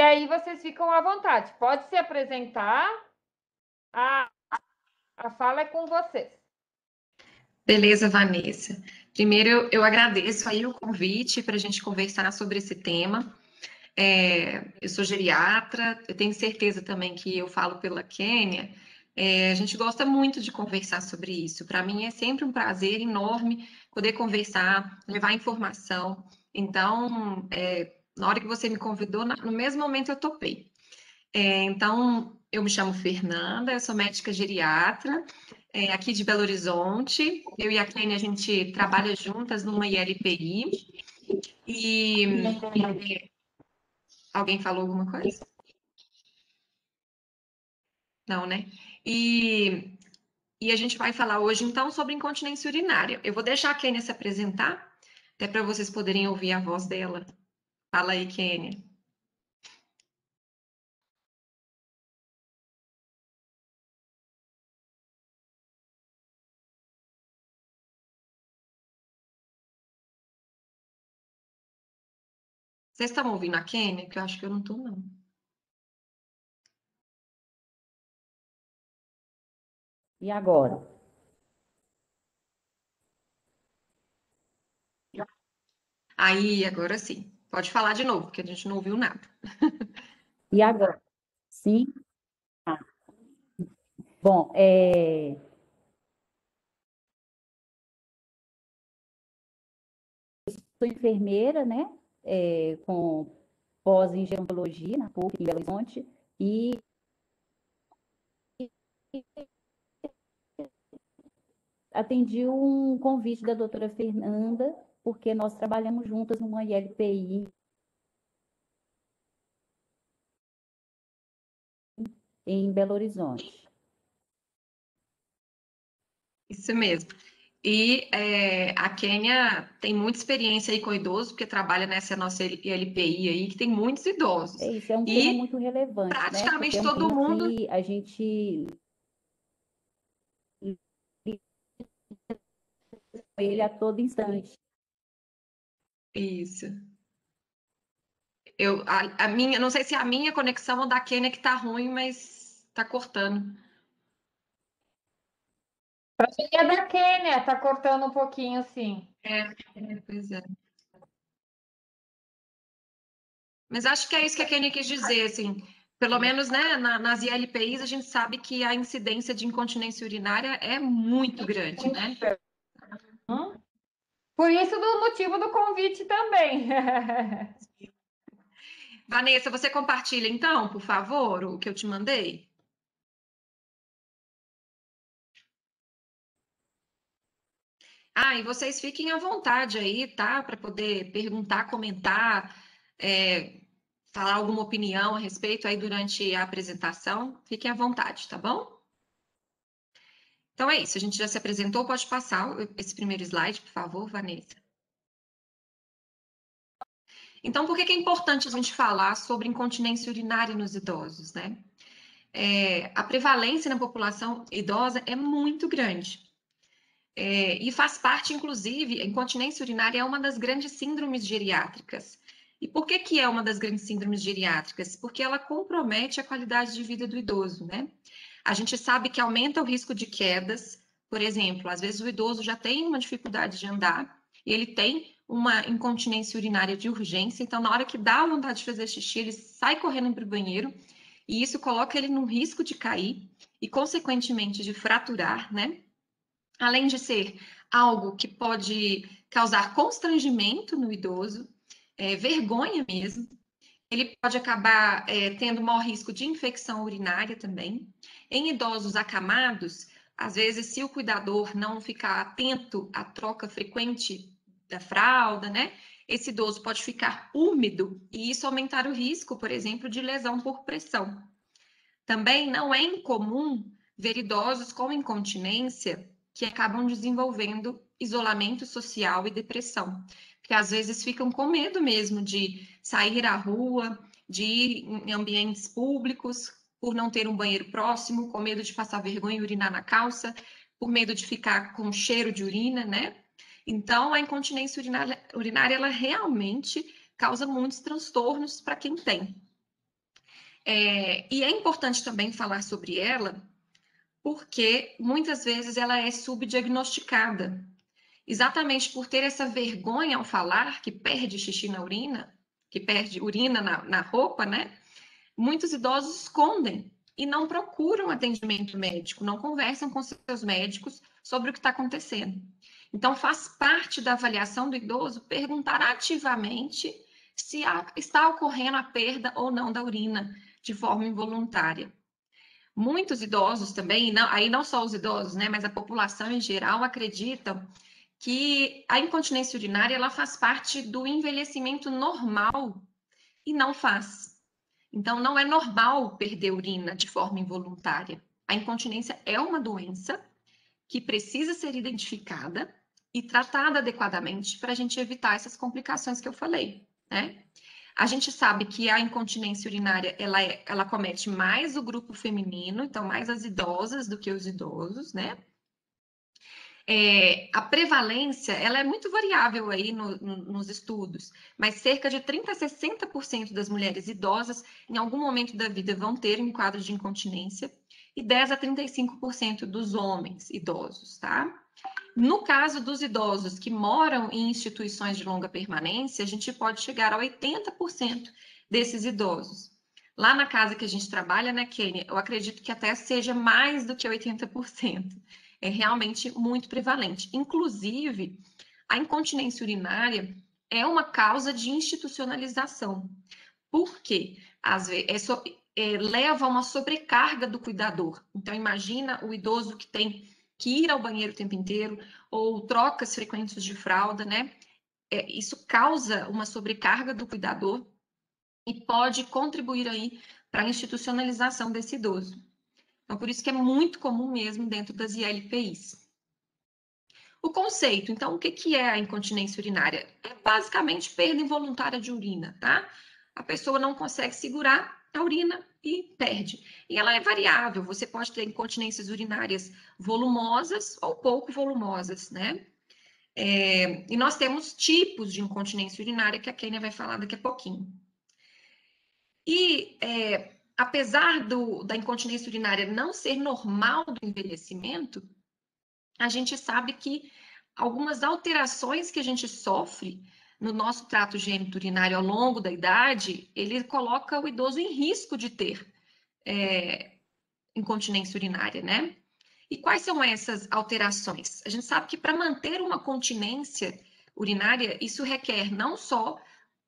aí vocês ficam à vontade. Pode se apresentar. A fala é com vocês. Beleza, Vanessa. Primeiro, eu agradeço aí o convite para a gente conversar sobre esse tema. Eu sou geriatra, eu tenho certeza também que eu falo pela Kênia. A gente gosta muito de conversar sobre isso. Para mim é sempre um prazer enorme poder conversar, levar informação. Então, na hora que você me convidou, no mesmo momento eu topei. Então, eu me chamo Fernanda, eu sou médica geriatra, aqui de Belo Horizonte. Eu e a Kênia, a gente trabalha juntas numa ILPI. E alguém falou alguma coisa? Não, né? E a gente vai falar hoje, então, sobre incontinência urinária. Eu vou deixar a Kênia se apresentar, até para vocês poderem ouvir a voz dela. Fala aí, Kênia. Vocês estão ouvindo a Kênia? Que eu acho que eu não estou, não. E agora? Aí, agora sim. Pode falar de novo, porque a gente não ouviu nada. E agora? Sim? Ah, bom, sou enfermeira, né? Com pós em gerontologia na PUC em Belo Horizonte e atendi um convite da doutora Fernanda, porque nós trabalhamos juntas numa ILPI em Belo Horizonte. Isso mesmo. E a Kênia tem muita experiência aí com idosos, porque trabalha nessa nossa ILPI aí, que tem muitos idosos. Isso é um tema E muito relevante, né? Porque praticamente é um todo tema mundo. que a gente ele a todo instante. Isso. A minha, não sei se é a minha conexão ou da Kênia que tá ruim, mas tá cortando. Pra mim é da Quênia, tá cortando um pouquinho assim. Pois é. Mas acho que é isso que a Kênia quis dizer, assim. Pelo menos, né, nas ILPIs a gente sabe que a incidência de incontinência urinária é muito grande, né? Por isso do motivo do convite também. Vanessa, você compartilha então, por favor, o que eu te mandei? E vocês fiquem à vontade aí, tá? Para poder perguntar, comentar, falar alguma opinião a respeito aí durante a apresentação. Fiquem à vontade, tá bom? Então é isso, a gente já se apresentou, pode passar esse primeiro slide, por favor, Vanessa. Então, por que é importante a gente falar sobre incontinência urinária nos idosos, né? A prevalência na população idosa é muito grande. E faz parte, inclusive, a incontinência urinária é uma das grandes síndromes geriátricas. E por que é uma das grandes síndromes geriátricas? Porque ela compromete a qualidade de vida do idoso, né? A gente sabe que aumenta o risco de quedas, por exemplo, às vezes o idoso já tem uma dificuldade de andar e ele tem uma incontinência urinária de urgência, então na hora que dá vontade de fazer xixi, ele sai correndo para o banheiro e isso coloca ele num risco de cair e, consequentemente, de fraturar, né? Além de ser algo que pode causar constrangimento no idoso, vergonha mesmo, ele pode acabar tendo maior risco de infecção urinária também. Em idosos acamados, às vezes, se o cuidador não ficar atento à troca frequente da fralda, né? Esse idoso pode ficar úmido e isso aumentar o risco, por exemplo, de lesão por pressão. Também não é incomum ver idosos com incontinência que acabam desenvolvendo isolamento social e depressão, que às vezes ficam com medo mesmo de sair à rua, de ir em ambientes públicos, por não ter um banheiro próximo, com medo de passar vergonha e urinar na calça, por medo de ficar com cheiro de urina, né? Então, a incontinência urinária ela realmente causa muitos transtornos para quem tem. E é importante também falar sobre ela, porque muitas vezes ela é subdiagnosticada. Exatamente por ter essa vergonha ao falar, que perde xixi na urina, que perde urina na roupa, né? Muitos idosos escondem e não procuram atendimento médico, não conversam com seus médicos sobre o que está acontecendo. Então, faz parte da avaliação do idoso perguntar ativamente se está ocorrendo a perda ou não da urina de forma involuntária. Muitos idosos também, aí não só os idosos, né, mas a população em geral acreditam que a incontinência urinária ela faz parte do envelhecimento normal e não faz. Então, não é normal perder urina de forma involuntária. A incontinência é uma doença que precisa ser identificada e tratada adequadamente para a gente evitar essas complicações que eu falei, né? A gente sabe que a incontinência urinária, ela comete mais o grupo feminino, então mais as idosas do que os idosos, né? A prevalência, ela é muito variável aí nos estudos, mas cerca de 30% a 60% das mulheres idosas, em algum momento da vida, vão ter um quadro de incontinência, e 10% a 35% dos homens idosos, tá? No caso dos idosos que moram em instituições de longa permanência, a gente pode chegar a 80% desses idosos. Lá na casa que a gente trabalha, né, Kênia, eu acredito que até seja mais do que 80%. É realmente muito prevalente. Inclusive, a incontinência urinária é uma causa de institucionalização. Por quê? Às vezes, leva a uma sobrecarga do cuidador. Então, imagina o idoso que tem que ir ao banheiro o tempo inteiro, ou trocas frequentes de fralda, né? Isso causa uma sobrecarga do cuidador e pode contribuir aí para a institucionalização desse idoso. Então, por isso que é muito comum mesmo dentro das ILPIs. O conceito, então, o que é a incontinência urinária? É basicamente perda involuntária de urina, tá? A pessoa não consegue segurar a urina e perde. E ela é variável, você pode ter incontinências urinárias volumosas ou pouco volumosas, né? E nós temos tipos de incontinência urinária que a Kênia vai falar daqui a pouquinho. E apesar da incontinência urinária não ser normal do envelhecimento, a gente sabe que algumas alterações que a gente sofre no nosso trato geniturinário ao longo da idade, ele coloca o idoso em risco de ter incontinência urinária, né? E quais são essas alterações? A gente sabe que para manter uma continência urinária, isso requer não só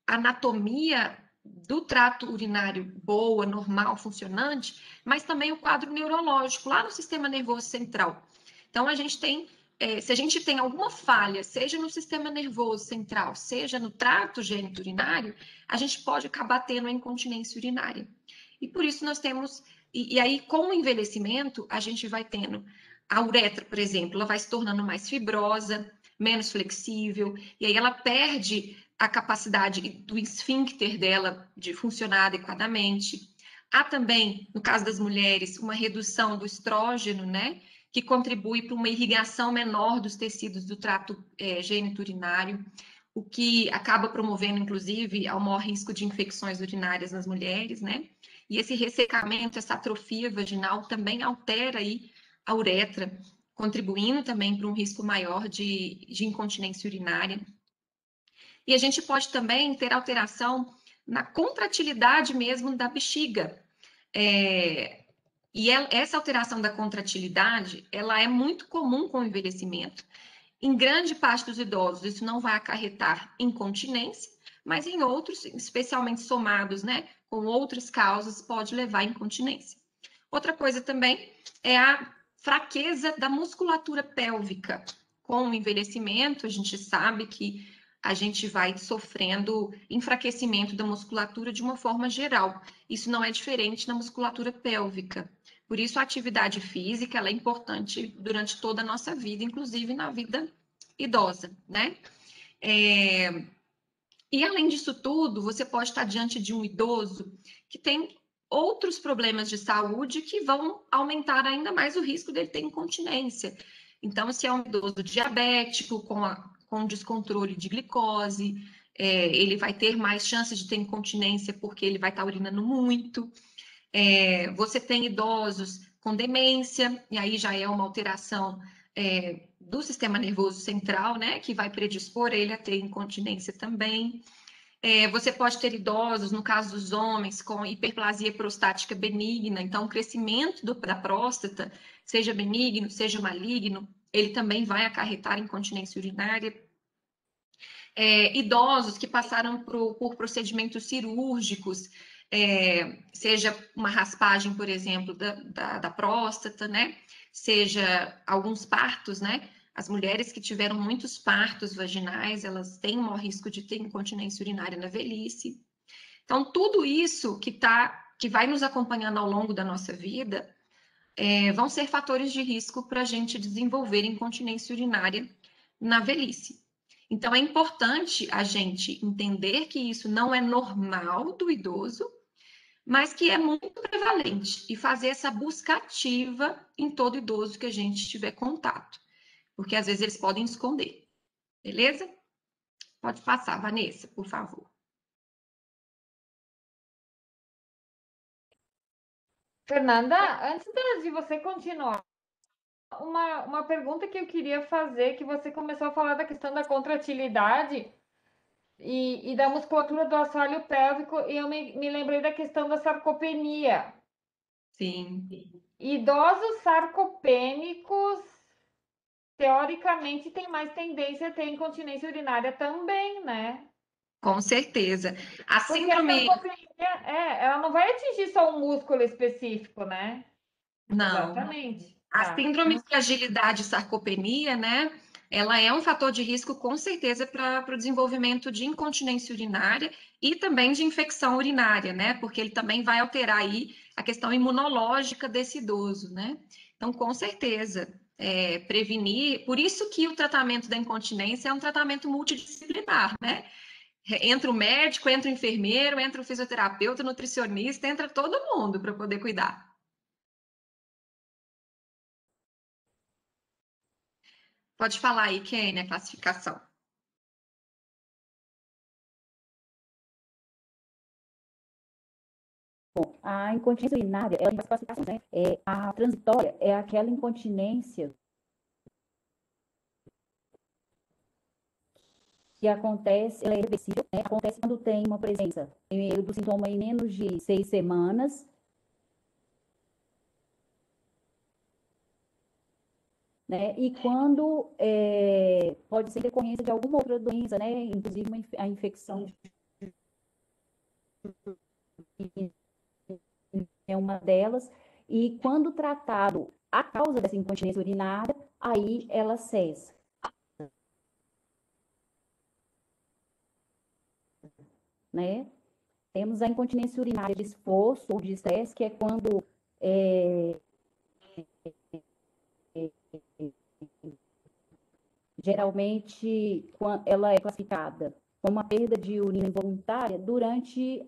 anatomia do trato urinário boa, normal, funcionante, mas também o quadro neurológico lá no sistema nervoso central. Então, a gente tem, se a gente tem alguma falha, seja no sistema nervoso central, seja no trato geniturinário, a gente pode acabar tendo a incontinência urinária. E por isso nós temos, e aí com o envelhecimento, a gente vai tendo a uretra, por exemplo, ela vai se tornando mais fibrosa, menos flexível, e aí ela perde a capacidade do esfíncter dela de funcionar adequadamente. Há também, no caso das mulheres, uma redução do estrógeno, né, que contribui para uma irrigação menor dos tecidos do trato geniturinário, o que acaba promovendo, inclusive, ao maior risco de infecções urinárias nas mulheres, né? E esse ressecamento, essa atrofia vaginal também altera aí a uretra, contribuindo também para um risco maior de incontinência urinária. E a gente pode também ter alteração na contratilidade mesmo da bexiga. Essa alteração da contratilidade, ela é muito comum com o envelhecimento. Em grande parte dos idosos, isso não vai acarretar incontinência, mas em outros, especialmente somados, né, com outras causas, pode levar à incontinência. Outra coisa também é a fraqueza da musculatura pélvica. Com o envelhecimento, a gente sabe que a gente vai sofrendo enfraquecimento da musculatura de uma forma geral. Isso não é diferente na musculatura pélvica. Por isso, a atividade física ela é importante durante toda a nossa vida, inclusive na vida idosa, né? E além disso tudo, você pode estar diante de um idoso que tem outros problemas de saúde que vão aumentar ainda mais o risco dele ter incontinência. Então, se é um idoso diabético, com descontrole de glicose, ele vai ter mais chances de ter incontinência porque ele vai estar urinando muito. Você tem idosos com demência, e aí já é uma alteração do sistema nervoso central, né, que vai predispor ele a ter incontinência também. Você pode ter idosos, no caso dos homens, com hiperplasia prostática benigna, então o crescimento da próstata, seja benigno, seja maligno, ele também vai acarretar incontinência urinária. Idosos que passaram por procedimentos cirúrgicos, seja uma raspagem, por exemplo, da próstata, né? Seja alguns partos, né? As mulheres que tiveram muitos partos vaginais, elas têm um maior risco de ter incontinência urinária na velhice. Então, tudo isso que vai nos acompanhando ao longo da nossa vida, vão ser fatores de risco para a gente desenvolver incontinência urinária na velhice. Então, é importante a gente entender que isso não é normal do idoso, mas que é muito prevalente e fazer essa busca ativa em todo idoso que a gente tiver contato, porque às vezes eles podem esconder, beleza? Pode passar, Vanessa, por favor. Fernanda, antes de você continuar, uma pergunta que eu queria fazer, que você começou a falar da questão da contratilidade e da musculatura do assoalho pélvico, e eu me lembrei da questão da sarcopenia. Sim. Idosos sarcopênicos, teoricamente, têm mais tendência a ter incontinência urinária também, né? Com certeza. A Porque síndrome... a sarcopenia, ela não vai atingir só um músculo específico, né? Não. Exatamente. A Tá. síndrome de agilidade e sarcopenia, né? Ela é um fator de risco, com certeza, para o desenvolvimento de incontinência urinária e também de infecção urinária, né? Porque ele também vai alterar aí a questão imunológica desse idoso, né? Então, com certeza, prevenir. Por isso que o tratamento da incontinência é um tratamento multidisciplinar, né? Entra o médico, entra o enfermeiro, entra o fisioterapeuta, o nutricionista, entra todo mundo para poder cuidar. Pode falar aí, Kênia, a classificação. Bom, a incontinência urinária, ela tem várias classificações, né? A transitória é aquela incontinência que acontece, ela é irreversível, né? Acontece quando tem uma presença do sintoma em menos de 6 semanas, né? E quando pode ser decorrência de alguma outra doença, né? Inclusive a infecção é uma delas. E quando tratado a causa dessa incontinência urinária, aí ela cessa, né? Temos a incontinência urinária de esforço ou de estresse, que é quando geralmente ela é classificada como uma perda de urina involuntária durante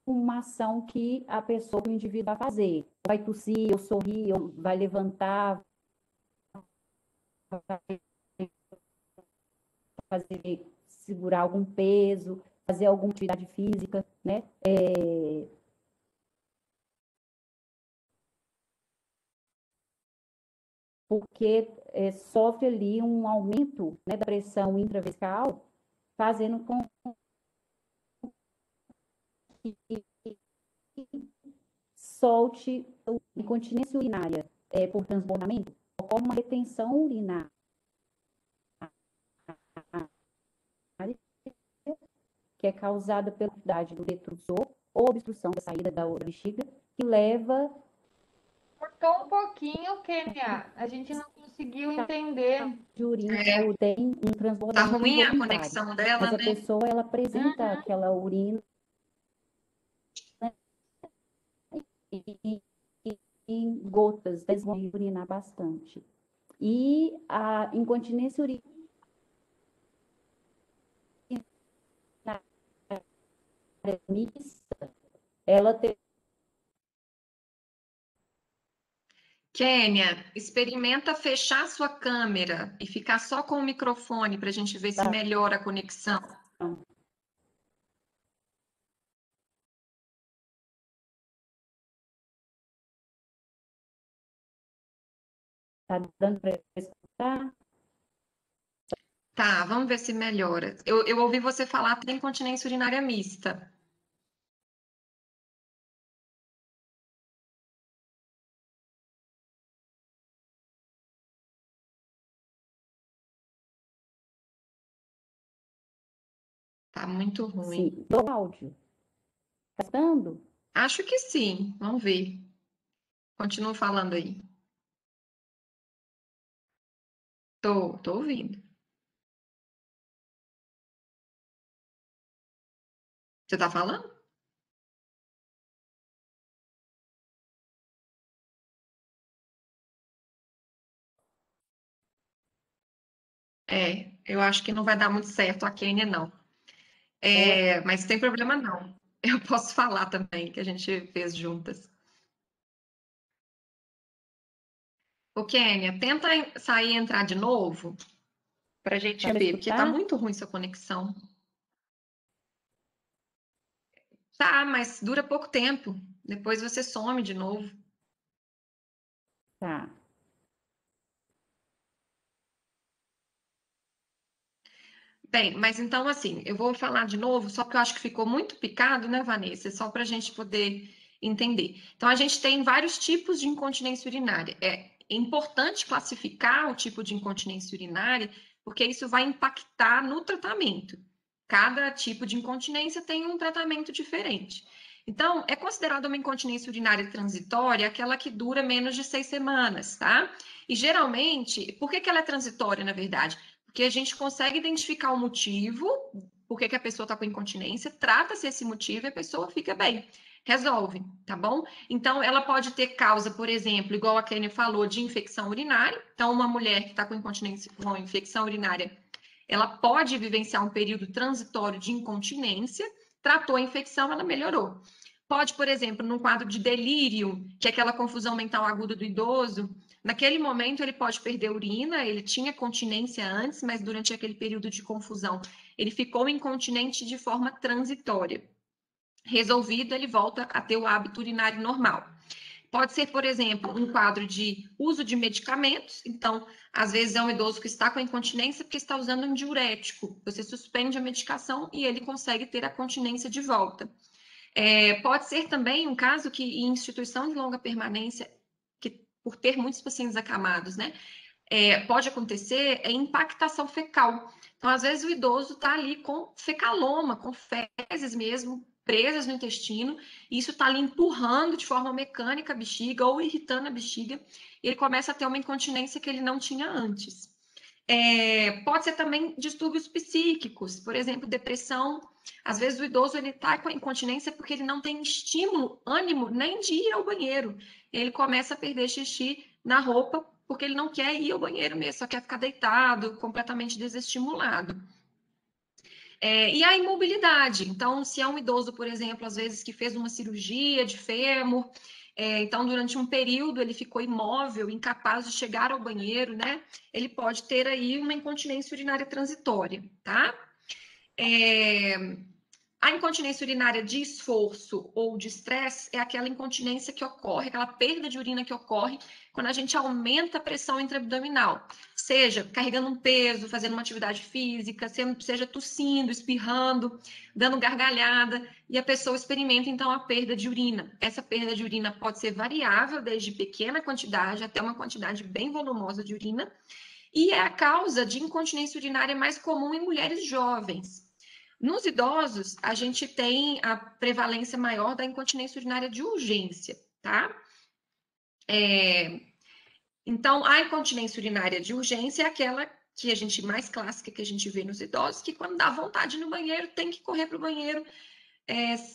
uma ação que a pessoa, o indivíduo vai fazer. Vai tossir, ou sorrir, ou vai levantar, vai fazer, segurar algum peso, fazer alguma atividade física, né? Porque sofre ali um aumento, né, da pressão intravesical, fazendo com que solte incontinência urinária por transbordamento, ocorre uma retenção urinária, que é causada pela atividade do detrusor ou obstrução da saída da bexiga, que leva... Cortou um pouquinho, Kênia. A gente não conseguiu entender. de urina, tem um Tá transbordamento ruim a involuntário, conexão dela, mas a né? pessoa, ela apresenta aquela urina em gotas, deve urinar bastante. E a incontinência urinária mista, ela tem... Kênia, experimenta fechar sua câmera e ficar só com o microfone para a gente ver se melhora a conexão. Tá dando para escutar? Tá, vamos ver se melhora. Eu ouvi você falar tem incontinência urinária mista. Tá muito ruim. Sim, do áudio. Tá dando? Acho que sim. Vamos ver. Continua falando aí. Tô ouvindo. Você tá falando? É, eu acho que não vai dar muito certo a Kênia, não. Mas não tem problema, não. Eu posso falar também, que a gente fez juntas. Ô, Kênia, tenta sair e entrar de novo para a gente Para ver, porque tá escutar? muito ruim sua conexão. Tá, mas dura pouco tempo. Depois você some de novo. Tá. Bem, mas então, assim, eu vou falar de novo, só porque eu acho que ficou muito picado, né, Vanessa? Só para a gente poder entender. Então, a gente tem vários tipos de incontinência urinária. É importante classificar o tipo de incontinência urinária, porque isso vai impactar no tratamento. Cada tipo de incontinência tem um tratamento diferente. Então, é considerada uma incontinência urinária transitória aquela que dura menos de 6 semanas, tá? E geralmente, por que ela é transitória, na verdade? Porque a gente consegue identificar o motivo, por que a pessoa está com incontinência, trata-se esse motivo e a pessoa fica bem. Resolve, tá bom? Então, ela pode ter causa, por exemplo, igual a Kênia falou, de infecção urinária. Então, uma mulher que está com incontinência, com infecção urinária, ela pode vivenciar um período transitório de incontinência, tratou a infecção, ela melhorou. Pode, por exemplo, num quadro de delírio, que é aquela confusão mental aguda do idoso, naquele momento ele pode perder urina, ele tinha continência antes, mas durante aquele período de confusão ele ficou incontinente de forma transitória. Resolvido, ele volta a ter o hábito urinário normal. Pode ser, por exemplo, um quadro de uso de medicamentos. Então, às vezes é um idoso que está com incontinência porque está usando um diurético. Você suspende a medicação e ele consegue ter a continência de volta. Pode ser também um caso que em instituição de longa permanência, que por ter muitos pacientes acamados, né, pode acontecer impactação fecal. Então, às vezes o idoso está ali com fecaloma, com fezes mesmo, presas no intestino, e isso está ali empurrando de forma mecânica a bexiga ou irritando a bexiga, e ele começa a ter uma incontinência que ele não tinha antes. Pode ser também distúrbios psíquicos, por exemplo, depressão. Às vezes o idoso ele está com incontinência porque ele não tem estímulo, ânimo nem de ir ao banheiro. Ele começa a perder xixi na roupa porque ele não quer ir ao banheiro mesmo, só quer ficar deitado, completamente desestimulado. E a imobilidade. Então, se é um idoso, por exemplo, às vezes que fez uma cirurgia de fêmur, então durante um período ele ficou imóvel, incapaz de chegar ao banheiro, né? Ele pode ter aí uma incontinência urinária transitória, tá? A incontinência urinária de esforço ou de estresse é aquela incontinência que ocorre, aquela perda de urina que ocorre quando a gente aumenta a pressão intraabdominal, seja carregando um peso, fazendo uma atividade física, seja tossindo, espirrando, dando gargalhada, e a pessoa experimenta então a perda de urina. Essa perda de urina pode ser variável, desde pequena quantidade até uma quantidade bem volumosa de urina, e é a causa de incontinência urinária mais comum em mulheres jovens. Nos idosos, a gente tem a prevalência maior da incontinência urinária de urgência, tá? Então, a incontinência urinária de urgência é aquela que a gente mais clássica que a gente vê nos idosos, que quando dá vontade no banheiro, tem que correr para o banheiro,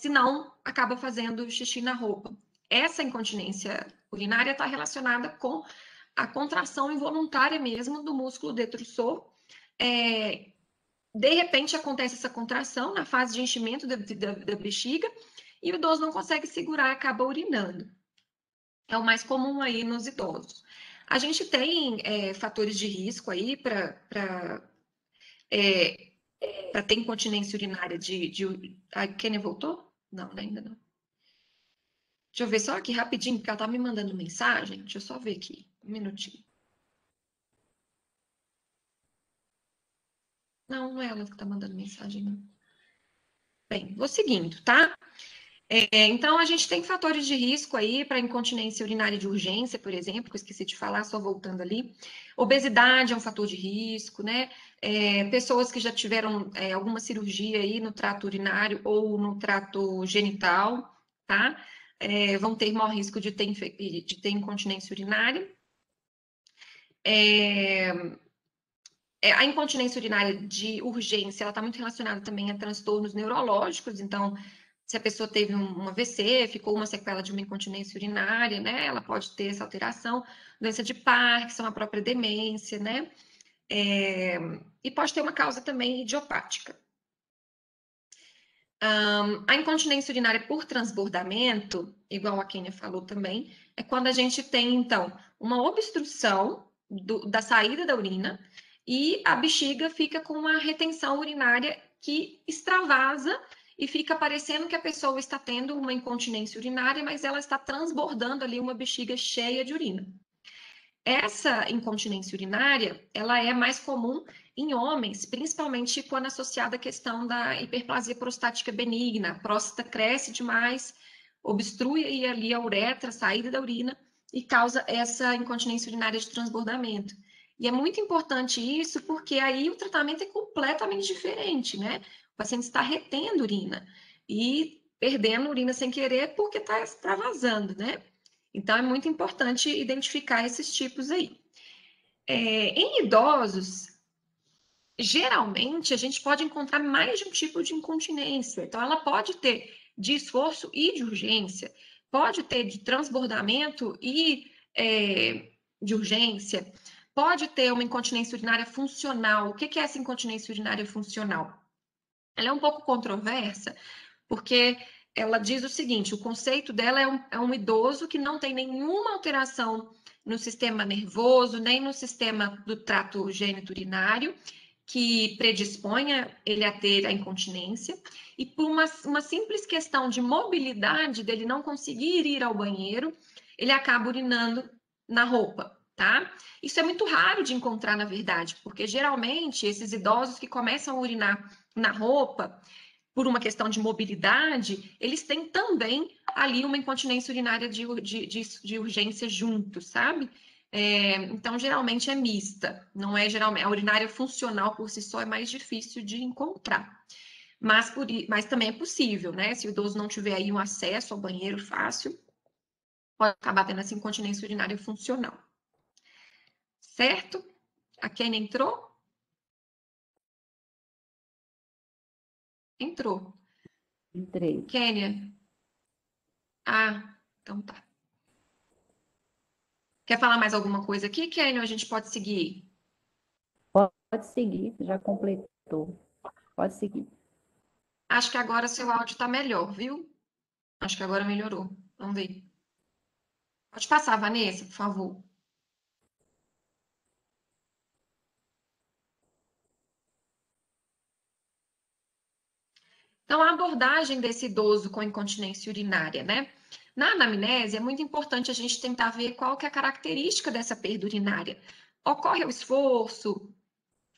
senão acaba fazendo xixi na roupa. Essa incontinência urinária está relacionada com a contração involuntária mesmo do músculo detrusor, de repente acontece essa contração na fase de enchimento da bexiga e o idoso não consegue segurar e acaba urinando. É o mais comum aí nos idosos. A gente tem fatores de risco aí para ter incontinência urinária A Kênia voltou? Não, ainda não. Deixa eu ver só aqui rapidinho, porque ela tá me mandando mensagem. Deixa eu só ver aqui, um minutinho. Não, não é ela que está mandando mensagem, não. Bem, vou seguindo, tá? Então, a gente tem fatores de risco aí para incontinência urinária de urgência, por exemplo, que eu esqueci de falar, só voltando ali. Obesidade é um fator de risco, né? Pessoas que já tiveram alguma cirurgia aí no trato urinário ou no trato genital, tá? Vão ter maior risco de ter incontinência urinária. A incontinência urinária de urgência, ela está muito relacionada também a transtornos neurológicos, então, se a pessoa teve um AVC, ficou uma sequela de uma incontinência urinária, né, ela pode ter essa alteração, doença de Parkinson, a própria demência, né, e pode ter uma causa também idiopática. A incontinência urinária por transbordamento, igual a Kênia falou também, é quando a gente tem, então, uma obstrução da saída da urina e a bexiga fica com uma retenção urinária que extravasa e fica parecendo que a pessoa está tendo uma incontinência urinária, mas ela está transbordando ali uma bexiga cheia de urina. Essa incontinência urinária, ela é mais comum em homens, principalmente quando associada à questão da hiperplasia prostática benigna. A próstata cresce demais, obstrui aí ali a uretra, a saída da urina, e causa essa incontinência urinária de transbordamento. E é muito importante isso, porque aí o tratamento é completamente diferente, né? O paciente está retendo urina e perdendo urina sem querer porque está vazando, né? Então, é muito importante identificar esses tipos aí. Em idosos, geralmente, a gente pode encontrar mais de um tipo de incontinência. Então, ela pode ter de esforço e de urgência, pode ter de transbordamento e de urgência, pode ter uma incontinência urinária funcional. O que é essa incontinência urinária funcional? Ela é um pouco controversa, porque ela diz o seguinte: o conceito dela é um idoso que não tem nenhuma alteração no sistema nervoso, nem no sistema do trato geniturinário, que predisponha ele a ter a incontinência, e por uma simples questão de mobilidade, dele não conseguir ir ao banheiro, ele acaba urinando na roupa, tá? Isso é muito raro de encontrar, na verdade, porque geralmente esses idosos que começam a urinar na roupa, por uma questão de mobilidade, eles têm também ali uma incontinência urinária de urgência junto, sabe? Então, geralmente é mista, não é geralmente. A urinária funcional por si só é mais difícil de encontrar. Mas também é possível, né? Se o idoso não tiver aí um acesso ao banheiro fácil, pode acabar tendo essa incontinência urinária funcional. Certo? A Kênia entrou? Entrou. Entrei. Kênia? Ah, então tá. Quer falar mais alguma coisa aqui, Kênia, ou a gente pode seguir? Pode seguir, já completou. Pode seguir. Acho que agora seu áudio está melhor, viu? Acho que agora melhorou. Vamos ver. Pode passar, Vanessa, por favor. Então, a abordagem desse idoso com incontinência urinária, né? Na anamnese, é muito importante a gente tentar ver qual que é a característica dessa perda urinária. Ocorre ao esforço?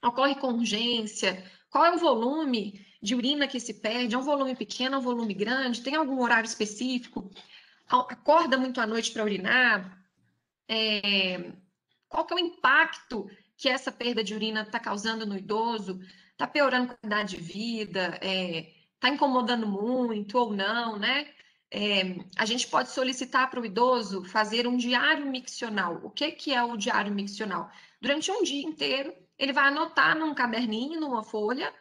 Ocorre com urgência? Qual é o volume de urina que se perde? É um volume pequeno, é um volume grande? Tem algum horário específico? Acorda muito à noite para urinar? Qual que é o impacto que essa perda de urina está causando no idoso? Está piorando a qualidade de vida? Está incomodando muito ou não, né? A gente pode solicitar para o idoso fazer um diário miccional. O que é o diário miccional? Durante um dia inteiro, ele vai anotar num caderninho, numa folha,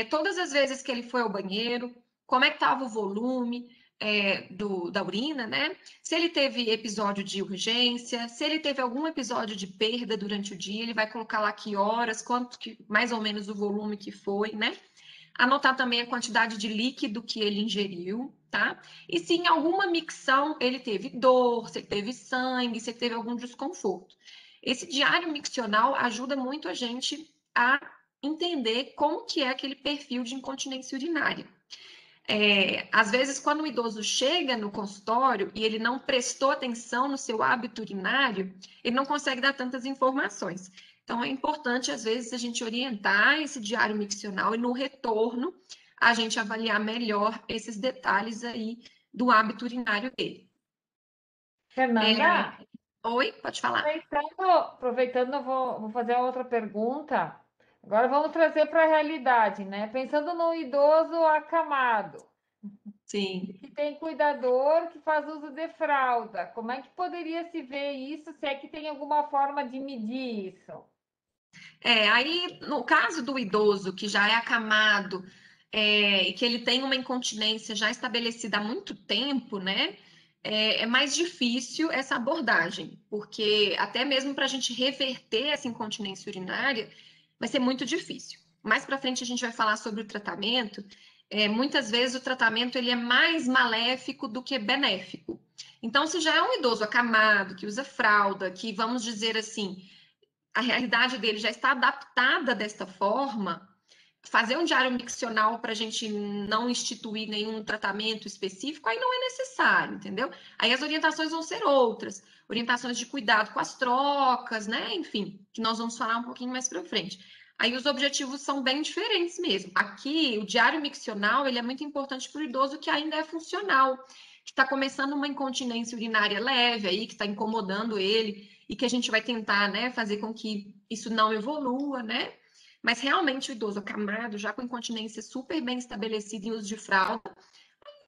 todas as vezes que ele foi ao banheiro, como é que estava o volume da urina, né? Se ele teve episódio de urgência, se ele teve algum episódio de perda durante o dia, ele vai colocar lá que horas, quanto que, mais ou menos o volume que foi, né? Anotar também a quantidade de líquido que ele ingeriu, tá? E se em alguma micção ele teve dor, se ele teve sangue, se ele teve algum desconforto. Esse diário miccional ajuda muito a gente a entender como que é aquele perfil de incontinência urinária. Às vezes, quando o idoso chega no consultório e ele não prestou atenção no seu hábito urinário, ele não consegue dar tantas informações. Então, é importante, às vezes, a gente orientar esse diário miccional e, no retorno, a gente avaliar melhor esses detalhes aí do hábito urinário dele. Fernanda, Oi, pode falar. aproveitando, eu vou fazer outra pergunta. Agora vamos trazer para a realidade, né? Pensando no idoso acamado, Sim. que tem cuidador que faz uso de fralda. Como é que poderia se ver isso, se é que tem alguma forma de medir isso? Aí, no caso do idoso que já é acamado, e que ele tem uma incontinência já estabelecida há muito tempo, né? É mais difícil essa abordagem, porque até mesmo para a gente reverter essa incontinência urinária, vai ser muito difícil. Mais para frente a gente vai falar sobre o tratamento. Muitas vezes o tratamento ele é mais maléfico do que benéfico. Então, se já é um idoso acamado, que usa fralda, que vamos dizer assim, a realidade dele já está adaptada desta forma, fazer um diário miccional para a gente não instituir nenhum tratamento específico, aí não é necessário, entendeu? Aí as orientações vão ser outras, orientações de cuidado com as trocas, né? Enfim, que nós vamos falar um pouquinho mais para frente. Aí os objetivos são bem diferentes mesmo. Aqui, o diário miccional, ele é muito importante para o idoso que ainda é funcional, que está começando uma incontinência urinária leve aí, que está incomodando ele, e que a gente vai tentar, né, fazer com que isso não evolua, né? Mas realmente o idoso acamado, já com incontinência super bem estabelecida em uso de fralda,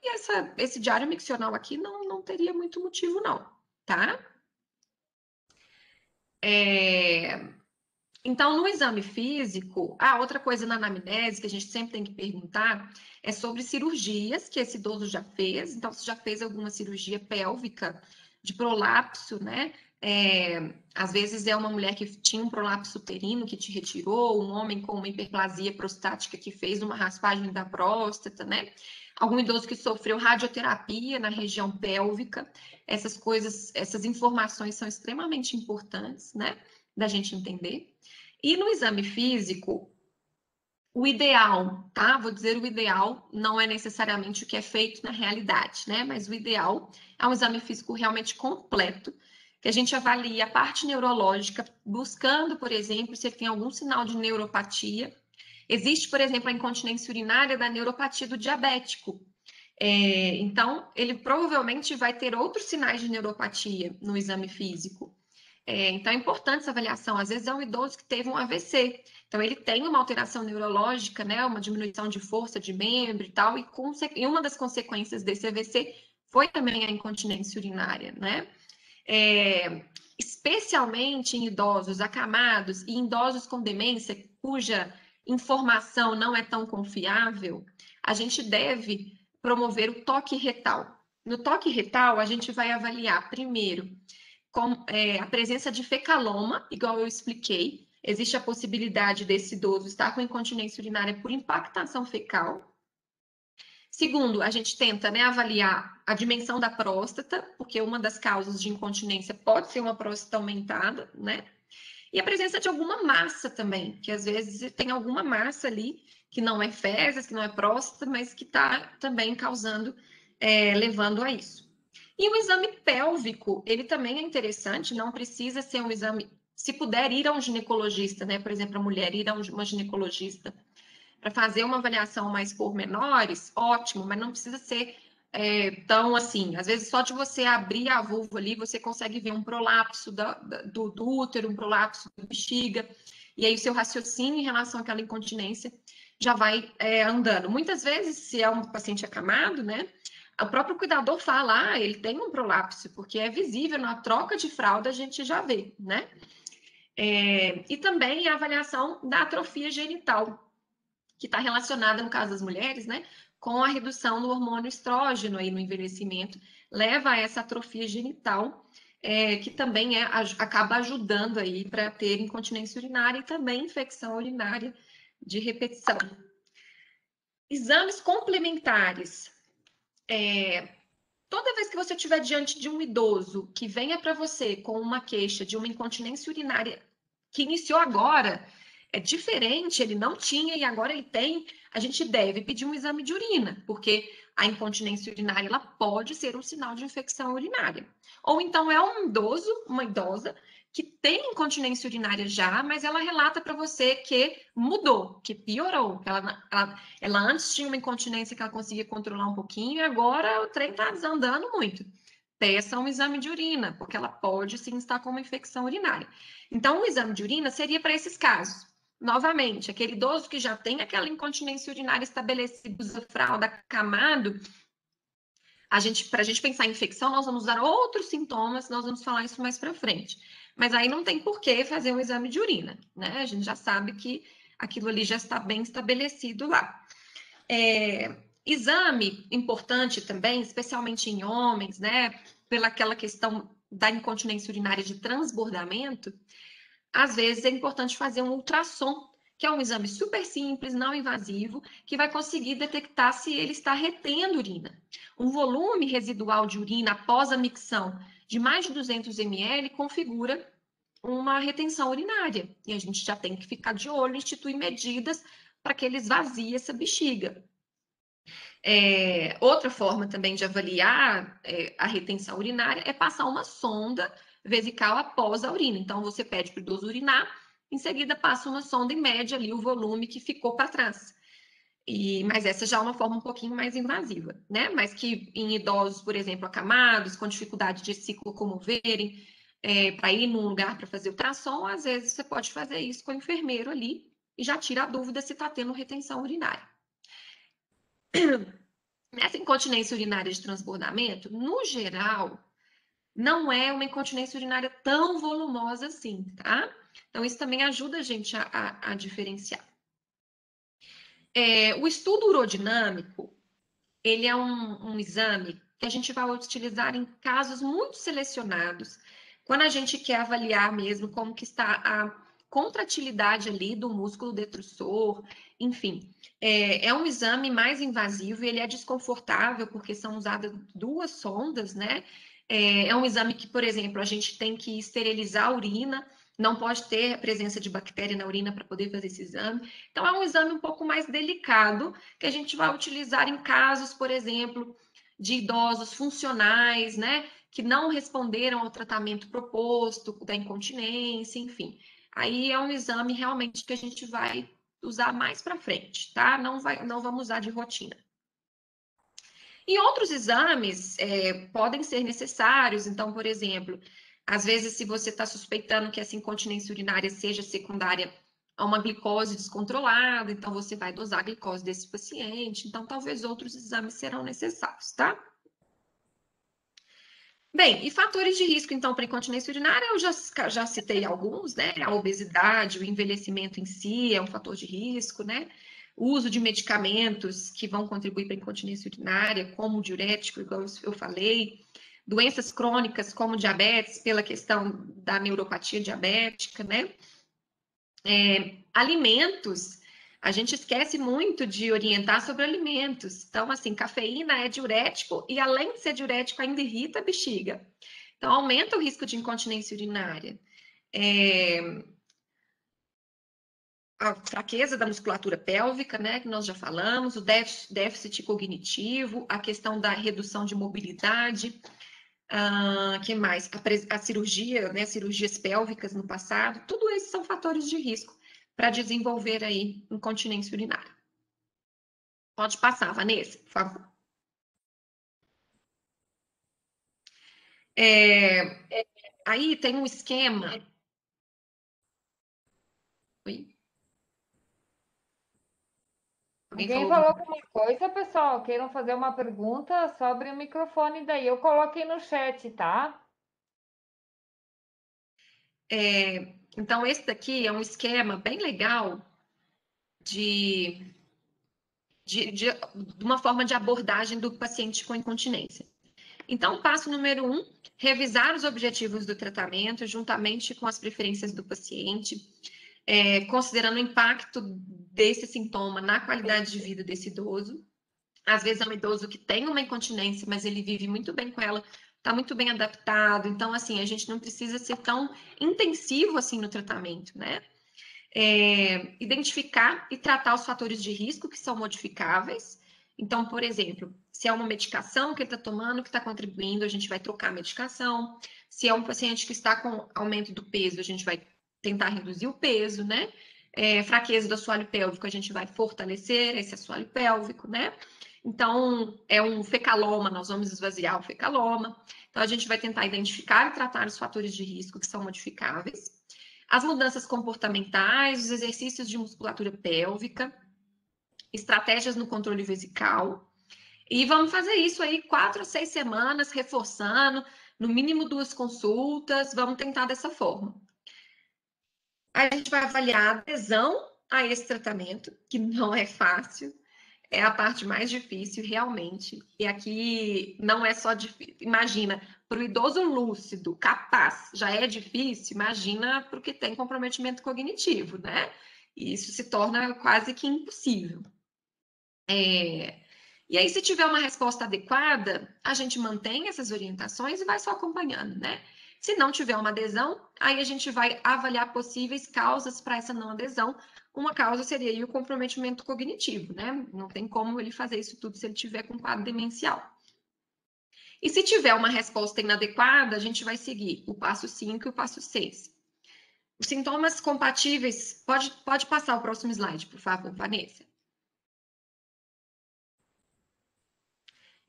e esse diário miccional aqui não teria muito motivo, não, tá? Então, no exame físico, outra coisa na anamnese que a gente sempre tem que perguntar é sobre cirurgias que esse idoso já fez. Então, se já fez alguma cirurgia pélvica de prolapso, né? Às vezes é uma mulher que tinha um prolapso uterino que te retirou, um homem com uma hiperplasia prostática que fez uma raspagem da próstata, né? Algum idoso que sofreu radioterapia na região pélvica. Essas coisas, essas informações são extremamente importantes, né? Da gente entender. E no exame físico, o ideal, tá? Vou dizer o ideal, não é necessariamente o que é feito na realidade, né? Mas o ideal é um exame físico realmente completo, que a gente avalie a parte neurológica, buscando, por exemplo, se ele tem algum sinal de neuropatia. Existe, por exemplo, a incontinência urinária da neuropatia do diabético. Então, ele provavelmente vai ter outros sinais de neuropatia no exame físico. Então, é importante essa avaliação. Às vezes é um idoso que teve um AVC. Então, ele tem uma alteração neurológica, né? Uma diminuição de força de membro e tal. E uma das consequências desse AVC foi também a incontinência urinária, né? Especialmente em idosos acamados e idosos com demência, cuja informação não é tão confiável, a gente deve promover o toque retal. No toque retal, a gente vai avaliar primeiro a presença de fecaloma, igual eu expliquei. Existe a possibilidade desse idoso estar com incontinência urinária por impactação fecal. Segundo, a gente tenta, né, avaliar a dimensão da próstata, porque uma das causas de incontinência pode ser uma próstata aumentada, né? E a presença de alguma massa também, que às vezes tem alguma massa ali, que não é fezes, que não é próstata, mas que está também causando, levando a isso. E o exame pélvico, ele também é interessante, não precisa ser um exame, se puder ir a um ginecologista, né? Por exemplo, a mulher ir a uma ginecologista para fazer uma avaliação mais pormenores, ótimo, mas não precisa ser tão assim. Às vezes, só de você abrir a vulva ali, você consegue ver um prolapso do útero, um prolapso da bexiga, e aí o seu raciocínio em relação àquela incontinência já vai andando. Muitas vezes, se é um paciente acamado, né? O próprio cuidador fala, ele tem um prolapso, porque é visível, na troca de fralda a gente já vê, né? E também a avaliação da atrofia genital, que está relacionada, no caso das mulheres, né, com a redução do hormônio estrógeno aí no envelhecimento, leva a essa atrofia genital, que também acaba ajudando aí para ter incontinência urinária e também infecção urinária de repetição. Exames complementares. Toda vez que você estiver diante de um idoso que venha para você com uma queixa de uma incontinência urinária que iniciou agora, é diferente, ele não tinha e agora ele tem, a gente deve pedir um exame de urina, porque a incontinência urinária ela pode ser um sinal de infecção urinária. Ou então é um idoso, uma idosa, que tem incontinência urinária já, mas ela relata para você que mudou, que piorou. Ela antes tinha uma incontinência que ela conseguia controlar um pouquinho, e agora o trem está desandando muito. Peça um exame de urina, porque ela pode sim estar com uma infecção urinária. Então, o exame de urina seria para esses casos. Novamente, aquele idoso que já tem aquela incontinência urinária estabelecida, usa fralda, acamado, para a gente pensar em infecção, nós vamos usar outros sintomas, nós vamos falar isso mais para frente. Mas aí não tem por que fazer um exame de urina, né? A gente já sabe que aquilo ali já está bem estabelecido lá. Exame importante também, especialmente em homens, né? Pela aquela questão da incontinência urinária de transbordamento, às vezes é importante fazer um ultrassom, que é um exame super simples, não invasivo, que vai conseguir detectar se ele está retendo urina. Um volume residual de urina após a micção de mais de 200 ml configura uma retenção urinária. E a gente já tem que ficar de olho, instituir medidas para que ele esvazie essa bexiga. Outra forma também de avaliar a retenção urinária é passar uma sonda vesical após a urina. Então, você pede para o idoso urinar, em seguida passa uma sonda e mede ali o volume que ficou para trás. Mas essa já é uma forma um pouquinho mais invasiva, né? Mas que em idosos, por exemplo, acamados, com dificuldade de se locomoverem, para ir num lugar para fazer ultrassom, às vezes você pode fazer isso com o enfermeiro ali e já tira a dúvida se está tendo retenção urinária. Essa incontinência urinária de transbordamento, no geral, não é uma incontinência urinária tão volumosa assim, tá? Então, isso também ajuda a gente a diferenciar. O estudo urodinâmico, ele é um exame que a gente vai utilizar em casos muito selecionados, quando a gente quer avaliar mesmo como que está a contratilidade ali do músculo detrusor, enfim. É um exame mais invasivo e ele é desconfortável porque são usadas 2 sondas, né? É um exame que, por exemplo, a gente tem que esterilizar a urina, não pode ter a presença de bactéria na urina para poder fazer esse exame. Então, é um exame um pouco mais delicado que a gente vai utilizar em casos, por exemplo, de idosos funcionais, né? Que não responderam ao tratamento proposto da incontinência, enfim. Aí é um exame realmente que a gente vai usar mais para frente, tá? Não vamos usar de rotina. E outros exames podem ser necessários. Então, por exemplo, às vezes, se você está suspeitando que essa incontinência urinária seja secundária a uma glicose descontrolada, então você vai dosar a glicose desse paciente. Então, talvez outros exames serão necessários, tá? Bem, e fatores de risco, então, para incontinência urinária, eu já citei alguns, né? A obesidade, o envelhecimento em si é um fator de risco, né? O uso de medicamentos que vão contribuir para a incontinência urinária, como o diurético, igual eu falei. Doenças crônicas, como diabetes, pela questão da neuropatia diabética, né? Alimentos, a gente esquece muito de orientar sobre alimentos. Então, assim, cafeína é diurético e, além de ser diurético, ainda irrita a bexiga. Então, aumenta o risco de incontinência urinária. A fraqueza da musculatura pélvica, né, que nós já falamos, o déficit cognitivo, a questão da redução de mobilidade, que mais? A cirurgia, né, cirurgias pélvicas no passado, tudo isso são fatores de risco para desenvolver aí incontinência urinária. Pode passar, Vanessa, por favor. Aí tem um esquema. Oi? Alguém falou alguma coisa, pessoal? Queiram fazer uma pergunta sobre o microfone daí? Eu coloquei no chat, tá? Então, esse daqui é um esquema bem legal de uma forma de abordagem do paciente com incontinência. Então, passo número 1, revisar os objetivos do tratamento juntamente com as preferências do paciente, considerando o impacto desse sintoma na qualidade de vida desse idoso. Às vezes é um idoso que tem uma incontinência, mas ele vive muito bem com ela, está muito bem adaptado. Então, assim, a gente não precisa ser tão intensivo assim no tratamento, né? Identificar e tratar os fatores de risco que são modificáveis Então, por exemplo, se é uma medicação que ele está tomando que está contribuindo, a gente vai trocar a medicação. Se é um paciente que está com aumento do peso, a gente vai tentar reduzir o peso, né? Fraqueza do assoalho pélvico, a gente vai fortalecer esse assoalho pélvico, né? Então, é um fecaloma, nós vamos esvaziar o fecaloma. Então, a gente vai tentar identificar e tratar os fatores de risco que são modificáveis. As mudanças comportamentais, os exercícios de musculatura pélvica, estratégias no controle vesical. E vamos fazer isso aí 4 a 6 semanas, reforçando, no mínimo 2 consultas, vamos tentar dessa forma. A gente vai avaliar a adesão a esse tratamento, que não é fácil, é a parte mais difícil, realmente. E aqui não é só difícil. Imagina, para o idoso lúcido, capaz, já é difícil, imagina para o que tem comprometimento cognitivo, né? E isso se torna quase que impossível. E aí, se tiver uma resposta adequada, a gente mantém essas orientações e vai só acompanhando, né? Se não tiver uma adesão, aí a gente vai avaliar possíveis causas para essa não adesão. Uma causa seria aí o comprometimento cognitivo, né? Não tem como ele fazer isso tudo se ele tiver com quadro demencial. E se tiver uma resposta inadequada, a gente vai seguir o passo 5 e o passo 6. Os sintomas compatíveis, pode passar o próximo slide, por favor, Vanessa.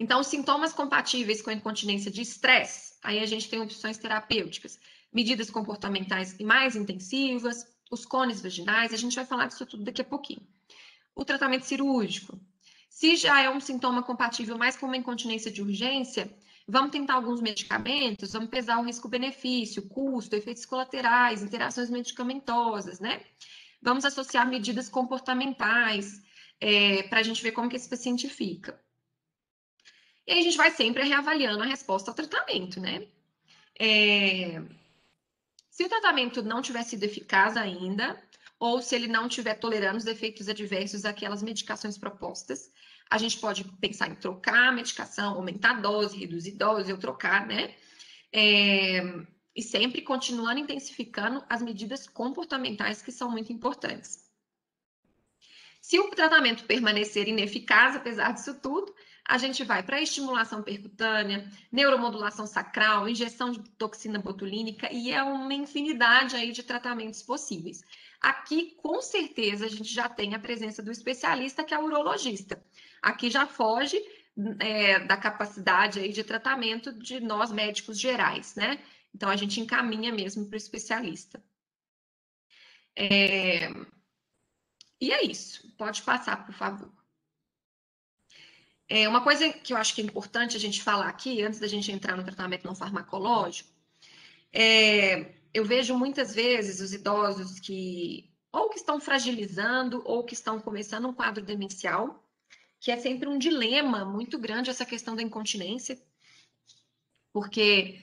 Então, os sintomas compatíveis com a incontinência de estresse, aí a gente tem opções terapêuticas, medidas comportamentais mais intensivas, os cones vaginais, a gente vai falar disso tudo daqui a pouquinho. O tratamento cirúrgico. Se já é um sintoma compatível mais com uma incontinência de urgência, vamos tentar alguns medicamentos, vamos pesar o risco-benefício, custo, efeitos colaterais, interações medicamentosas, né? Vamos associar medidas comportamentais, para a gente ver como que esse paciente fica. E aí a gente vai sempre reavaliando a resposta ao tratamento, né? Se o tratamento não tiver sido eficaz ainda, ou se ele não estiver tolerando os efeitos adversos daquelas medicações propostas, a gente pode pensar em trocar a medicação, aumentar a dose, reduzir a dose ou trocar, né? E sempre continuando intensificando as medidas comportamentais que são muito importantes. Se o tratamento permanecer ineficaz, apesar disso tudo, a gente vai para estimulação percutânea, neuromodulação sacral, injeção de toxina botulínica e é uma infinidade aí de tratamentos possíveis. Aqui, com certeza, a gente já tem a presença do especialista, que é o urologista. Aqui já foge da capacidade aí de tratamento de nós médicos gerais, né? Então, a gente encaminha mesmo para o especialista. E é isso. Pode passar, por favor. Uma coisa que eu acho que é importante a gente falar aqui, antes da gente entrar no tratamento não farmacológico, eu vejo muitas vezes os idosos que ou que estão fragilizando ou que estão começando um quadro demencial, que é sempre um dilema muito grande essa questão da incontinência, porque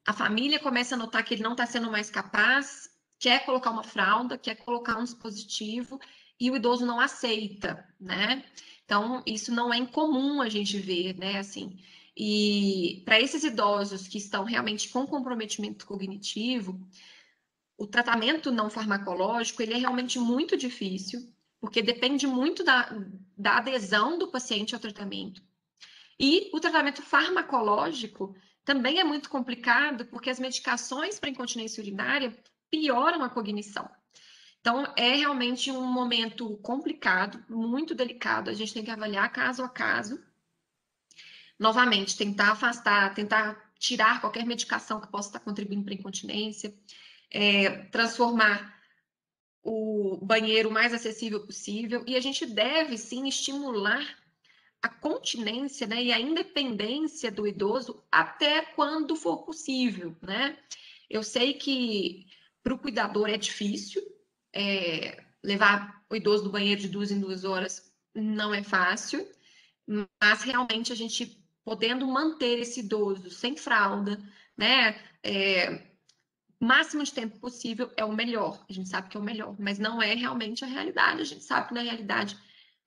a família começa a notar que ele não está sendo mais capaz, quer colocar uma fralda, quer colocar um dispositivo, e o idoso não aceita, né? Então, isso não é incomum a gente ver, né? Assim, e para esses idosos que estão realmente com comprometimento cognitivo, o tratamento não farmacológico, ele é realmente muito difícil, porque depende muito da adesão do paciente ao tratamento. E o tratamento farmacológico também é muito complicado, porque as medicações para incontinência urinária pioram a cognição. Então, é realmente um momento complicado, muito delicado. A gente tem que avaliar caso a caso. Novamente, tentar afastar, tentar tirar qualquer medicação que possa estar contribuindo para a incontinência, transformar o banheiro o mais acessível possível. E a gente deve, sim, estimular a continência, né, e a independência do idoso até quando for possível, né? Eu sei que para o cuidador é difícil, levar o idoso do banheiro de 2 em 2 horas não é fácil, mas realmente a gente podendo manter esse idoso sem fralda, né, máximo de tempo possível é o melhor. A gente sabe que é o melhor, mas não é realmente a realidade. A gente sabe que na realidade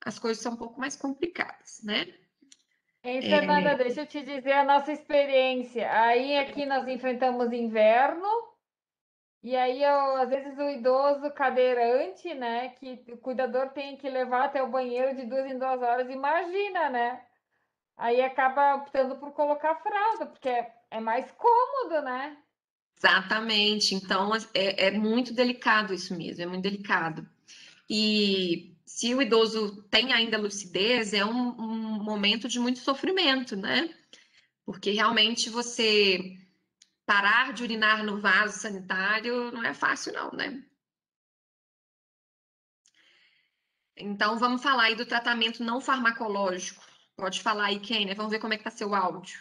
as coisas são um pouco mais complicadas, né? Fernanda, deixa eu te dizer a nossa experiência. Aí aqui nós enfrentamos inverno E aí, às vezes, o idoso cadeirante, né, que o cuidador tem que levar até o banheiro de 2 em 2 horas, imagina, né? Aí acaba optando por colocar fralda, porque é mais cômodo, né? Exatamente. Então, é muito delicado isso mesmo, é muito delicado. E se o idoso tem ainda lucidez, é um momento de muito sofrimento, né? Porque realmente você parar de urinar no vaso sanitário não é fácil, não, né? Então, vamos falar aí do tratamento não farmacológico. Pode falar aí, Kênia, vamos ver como é que tá seu áudio.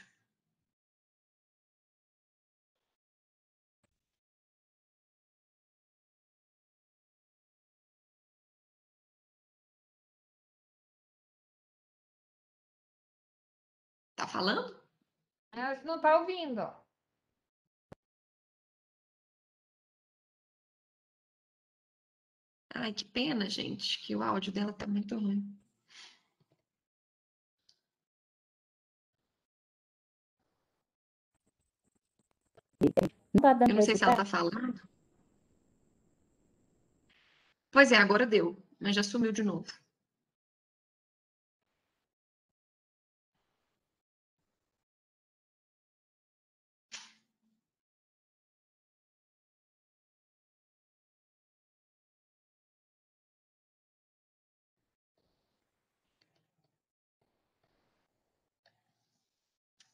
Tá falando? Acho que não tá ouvindo. Ai, que pena, gente, que o áudio dela tá muito ruim. Não está dando Eu não para sei se ela escutar? tá falando. Pois é, agora deu, mas já sumiu de novo.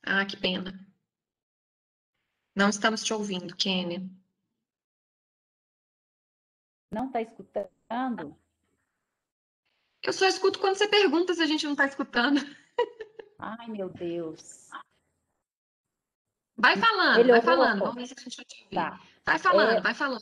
Ah, que pena. Não estamos te ouvindo, Kênia. Não está escutando? Eu só escuto quando você pergunta se a gente não tá escutando. Ai, meu Deus. Vai falando, vai Melhorou? falando. Vamos ver se a gente vai te ouvir. Tá. Vai É, falando, vai falando.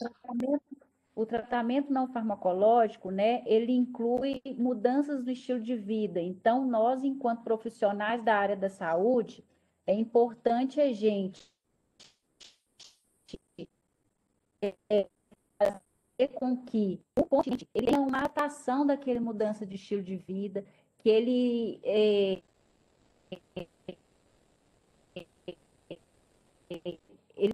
o tratamento não farmacológico, né, ele inclui mudanças no estilo de vida. Então, nós, enquanto profissionais da área da saúde, é importante a gente fazer com que o paciente ele tenha uma adaptação daquele mudança de estilo de vida, que ele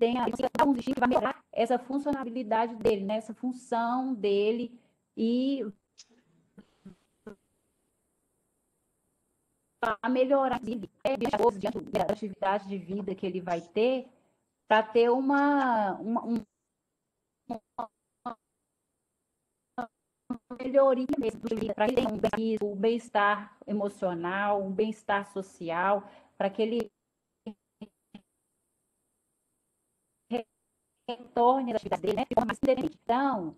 tenha um destino que vai melhorar essa funcionalidade dele, né, essa função dele e a melhorar diante da atividade de vida que ele vai ter, para ter uma melhoria mesmo, para que ele tenha um bem-estar emocional, um bem-estar social, para que ele retorne às atividades dele, né, de forma mais independente. Então,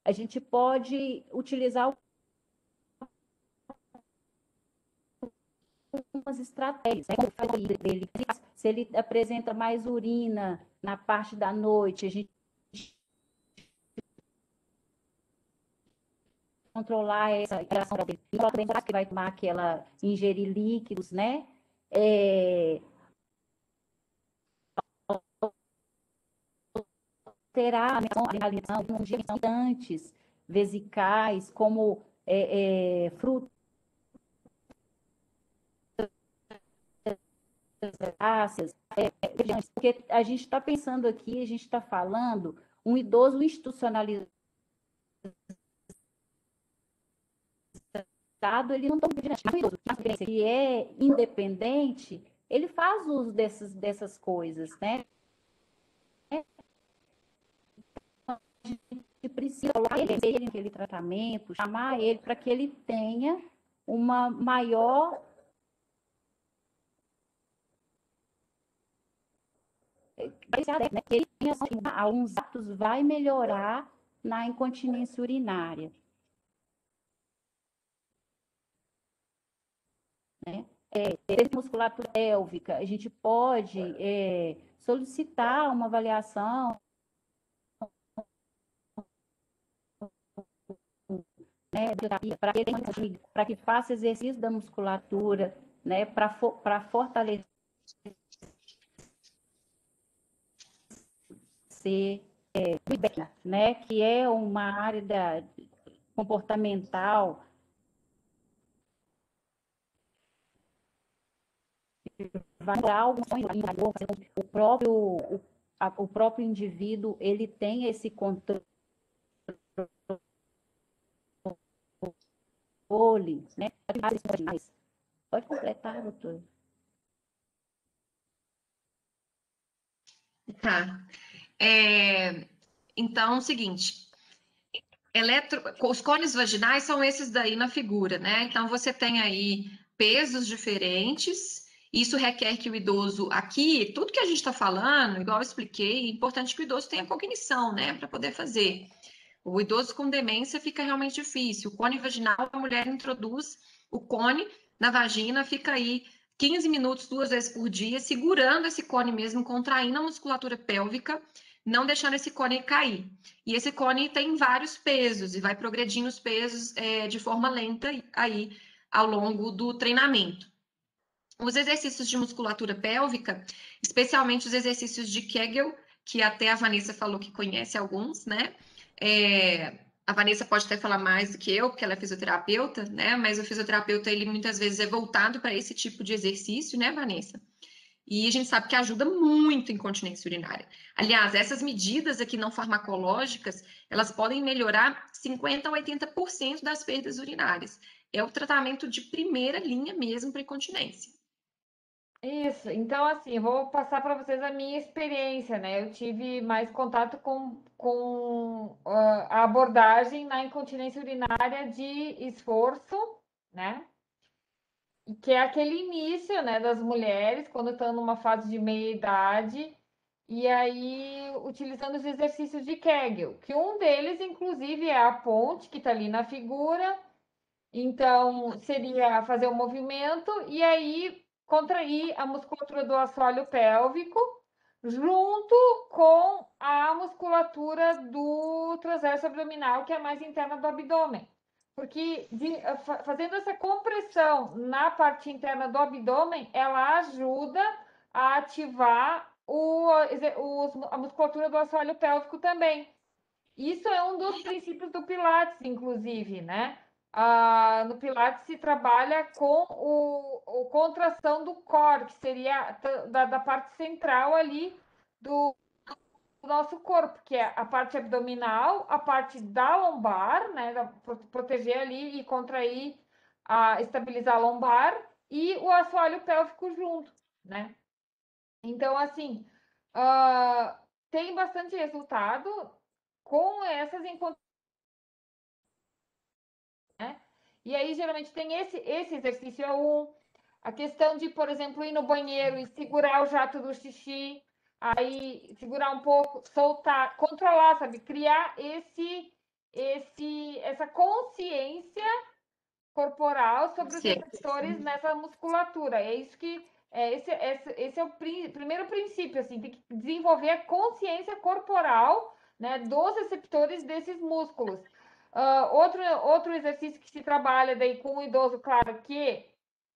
a gente pode utilizar algumas estratégias, né, como dele. Se ele apresenta mais urina na parte da noite, a gente controlar essa interação dele, que vai tomar aquela, ingerir líquidos, né? Terá a alimentação, antes vesicais, como frutas, porque a gente está pensando aqui, a gente está falando um idoso institucionalizado, ele não toma refrigerante, mas um idoso que é independente, ele faz uso dessas coisas, né? Precisa colocar ele naquele tratamento, chamar ele para que ele tenha uma maior né? Que ele tenha alguns atos vai melhorar na incontinência urinária, né? Musculatura pélvica, a gente pode solicitar uma avaliação, né, para que faça exercício da musculatura, né, para fortalecer, né, que é uma área comportamental, vai dar alguns sonhos, o próprio o próprio indivíduo, ele tem esse controle, né? Pode completar, doutor. Tá. Então, é o seguinte, os cones vaginais são esses daí na figura, né? Então, você tem aí pesos diferentes, isso requer que o idoso, aqui, tudo que a gente está falando, igual eu expliquei, é importante que o idoso tenha cognição, né, para poder fazer. O idoso com demência fica realmente difícil. O cone vaginal, a mulher introduz o cone na vagina, fica aí 15 minutos, 2 vezes por dia, segurando esse cone mesmo, contraindo a musculatura pélvica, não deixando esse cone cair. E esse cone tem vários pesos e vai progredindo os pesos de forma lenta aí ao longo do treinamento. Os exercícios de musculatura pélvica, especialmente os exercícios de Kegel, que até a Vanessa falou que conhece alguns, né? A Vanessa pode até falar mais do que eu, porque ela é fisioterapeuta, né? Mas o fisioterapeuta, ele muitas vezes é voltado para esse tipo de exercício, né, Vanessa? E a gente sabe que ajuda muito em incontinência urinária. Aliás, essas medidas aqui não farmacológicas, elas podem melhorar 50% a 80% das perdas urinárias. É o tratamento de primeira linha mesmo para incontinência. Isso, então assim, eu vou passar para vocês a minha experiência, né? Eu tive mais contato com a abordagem na incontinência urinária de esforço, né? E que é aquele início, né, das mulheres quando estão numa fase de meia-idade, e aí utilizando os exercícios de Kegel, que um deles, inclusive, é a ponte, que está ali na figura. Então, seria fazer o movimento e aí contrair a musculatura do assoalho pélvico junto com a musculatura do transverso abdominal, que é a mais interna do abdômen. Porque fazendo essa compressão na parte interna do abdômen, ela ajuda a ativar a musculatura do assoalho pélvico também. Isso é um dos princípios do Pilates, inclusive, né? No Pilates se trabalha com a contração do core, que seria da parte central ali do nosso corpo, que é a parte abdominal, a parte da lombar, né? Proteger ali e contrair, estabilizar a lombar e o assoalho pélvico junto, né? Então, assim, tem bastante resultado com essas encontros, né? E aí, geralmente, tem esse exercício a questão de, por exemplo, ir no banheiro e segurar o jato do xixi, aí segurar um pouco, soltar, controlar, sabe? Criar essa consciência corporal sobre os receptores nessa musculatura. É isso que esse é o primeiro princípio, assim, tem que desenvolver a consciência corporal, né, dos receptores desses músculos. Outro exercício que se trabalha daí com o idoso, claro, que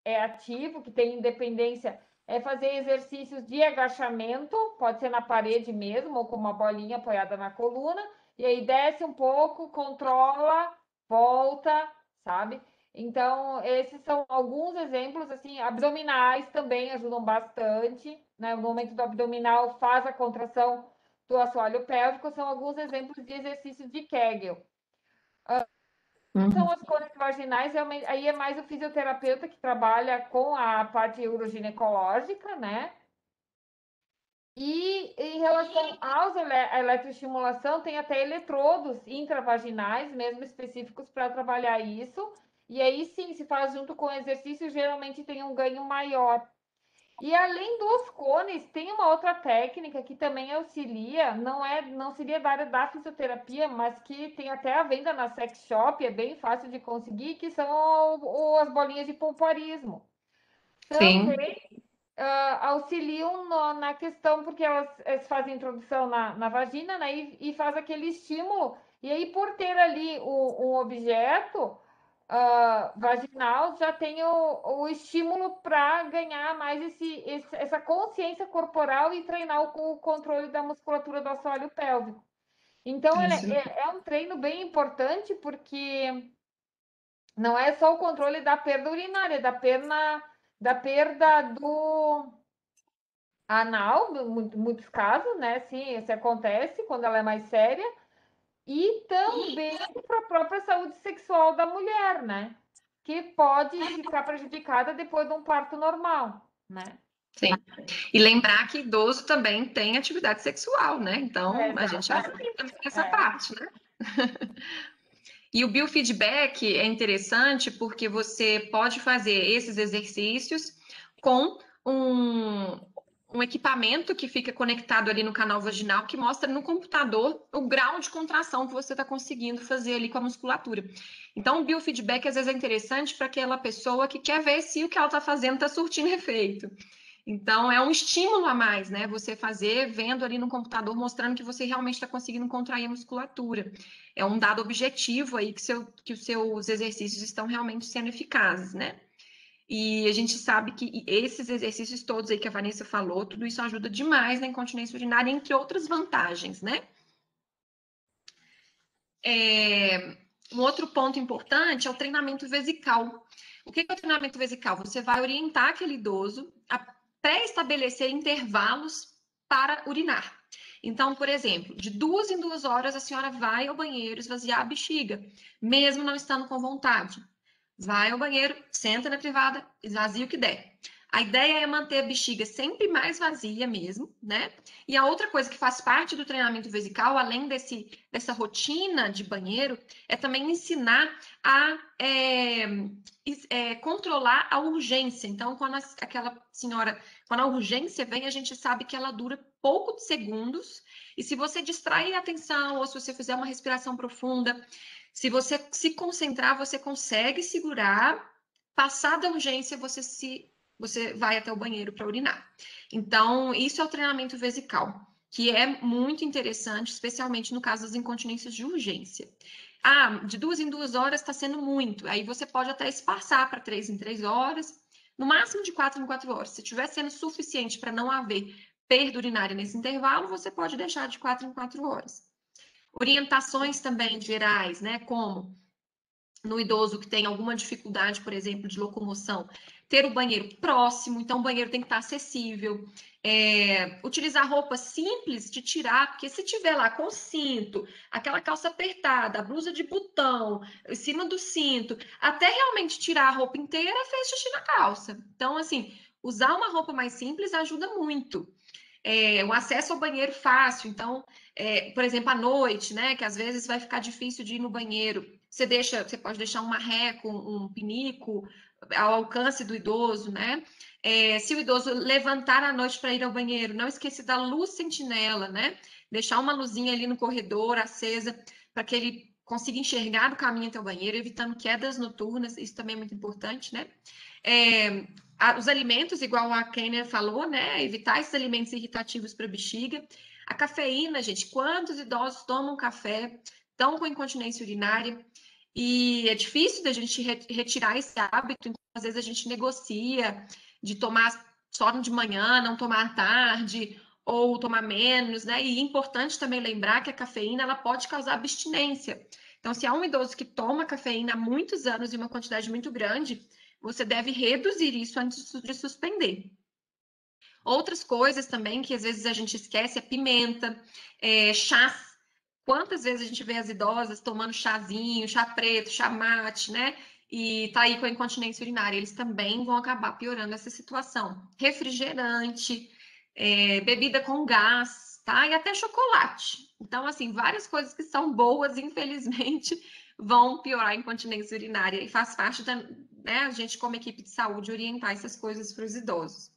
é ativo, que tem independência, é fazer exercícios de agachamento, pode ser na parede mesmo, ou com uma bolinha apoiada na coluna, e aí desce um pouco, controla, volta, sabe? Então, esses são alguns exemplos, assim, abdominais também ajudam bastante, né? No momento do abdominal faz a contração do assoalho pélvico, são alguns exemplos de exercícios de Kegel. São as cones vaginais, aí é mais o fisioterapeuta que trabalha com a parte uroginecológica, né? E em relação à eletroestimulação, tem até eletrodos intravaginais, mesmo específicos para trabalhar isso. E aí sim, se faz junto com o exercício, geralmente tem um ganho maior. E além dos cones, tem uma outra técnica que também auxilia, não seria da área da fisioterapia, mas que tem até a venda na sex shop, é bem fácil de conseguir, que são as bolinhas de pompoarismo. Também auxiliam na questão, porque elas fazem introdução na vagina, né, e faz aquele estímulo. E aí, por ter ali um objeto vaginal, já tem o estímulo para ganhar mais essa consciência corporal e treinar o controle da musculatura do assoalho pélvico. Então, é um treino bem importante, porque não é só o controle da perda urinária, da perda anal, muitos casos, né? Sim, isso acontece quando ela é mais séria, e também para a própria saúde sexual da mulher, né? Que pode ficar prejudicada depois de um parto normal, né? Sim. E lembrar que idoso também tem atividade sexual, né? Então, a gente já sabe essa parte, né? E o biofeedback é interessante porque você pode fazer esses exercícios com um equipamento que fica conectado ali no canal vaginal que mostra no computador o grau de contração que você está conseguindo fazer ali com a musculatura. Então, o biofeedback às vezes é interessante para aquela pessoa que quer ver se o que ela está fazendo está surtindo efeito. Então, é um estímulo a mais, né? Você fazer, vendo ali no computador, mostrando que você realmente está conseguindo contrair a musculatura. É um dado objetivo aí que os seus exercícios estão realmente sendo eficazes, né? E a gente sabe que esses exercícios todos aí que a Vanessa falou, tudo isso ajuda demais na incontinência urinária, entre outras vantagens, né? Um outro ponto importante é o treinamento vesical. O que é o treinamento vesical? Você vai orientar aquele idoso a pré-estabelecer intervalos para urinar. Então, por exemplo, de 2 em 2 horas a senhora vai ao banheiro esvaziar a bexiga, mesmo não estando com vontade. Vai ao banheiro, senta na privada, esvazia o que der. A ideia é manter a bexiga sempre mais vazia mesmo, né? E a outra coisa que faz parte do treinamento vesical, além dessa rotina de banheiro, é também ensinar a controlar a urgência. Então, quando aquela senhora, quando a urgência vem, a gente sabe que ela dura poucos segundos. E se você distrair a atenção, ou se você fizer uma respiração profunda, se você se concentrar, você consegue segurar. Passada a urgência, você vai até o banheiro para urinar. Então, isso é o treinamento vesical, que é muito interessante, especialmente no caso das incontinências de urgência. Ah, de 2 em 2 horas está sendo muito. Aí você pode até espaçar para 3 em 3 horas, no máximo de 4 em 4 horas. Se estiver sendo suficiente para não haver perda urinária nesse intervalo, você pode deixar de 4 em 4 horas. Orientações também gerais, né? Como no idoso que tem alguma dificuldade, por exemplo, de locomoção, ter o banheiro próximo, então o banheiro tem que estar acessível. Utilizar roupa simples de tirar, porque se tiver lá com cinto, aquela calça apertada, a blusa de botão, em cima do cinto, até realmente tirar a roupa inteira, fez xixi na calça. Então, assim, usar uma roupa mais simples ajuda muito. O acesso ao banheiro fácil, então, por exemplo, à noite, né, que às vezes vai ficar difícil de ir no banheiro, você pode deixar um marreco, um pinico ao alcance do idoso, né? Se o idoso levantar à noite para ir ao banheiro, não esqueça da luz sentinela, né? Deixar uma luzinha ali no corredor acesa para que ele consiga enxergar o caminho até o banheiro, evitando quedas noturnas, isso também é muito importante, né? Os alimentos, igual a Kenner falou, né? Evitar esses alimentos irritativos para a bexiga. A cafeína, gente, quantos idosos tomam café, estão com incontinência urinária? E é difícil da gente retirar esse hábito, então às vezes a gente negocia de tomar só de manhã, não tomar à tarde, ou tomar menos, né? E é importante também lembrar que a cafeína ela pode causar abstinência. Então, se há um idoso que toma cafeína há muitos anos e uma quantidade muito grande, você deve reduzir isso antes de suspender. Outras coisas também que às vezes a gente esquece é pimenta, chás. Quantas vezes a gente vê as idosas tomando chazinho, chá preto, chá mate, né? E tá aí com a incontinência urinária. Eles também vão acabar piorando essa situação. Refrigerante, bebida com gás, tá? E até chocolate. Então, assim, várias coisas que são boas, infelizmente, vão piorar a incontinência urinária. E faz parte da, né, a gente, como equipe de saúde, orientar essas coisas para os idosos.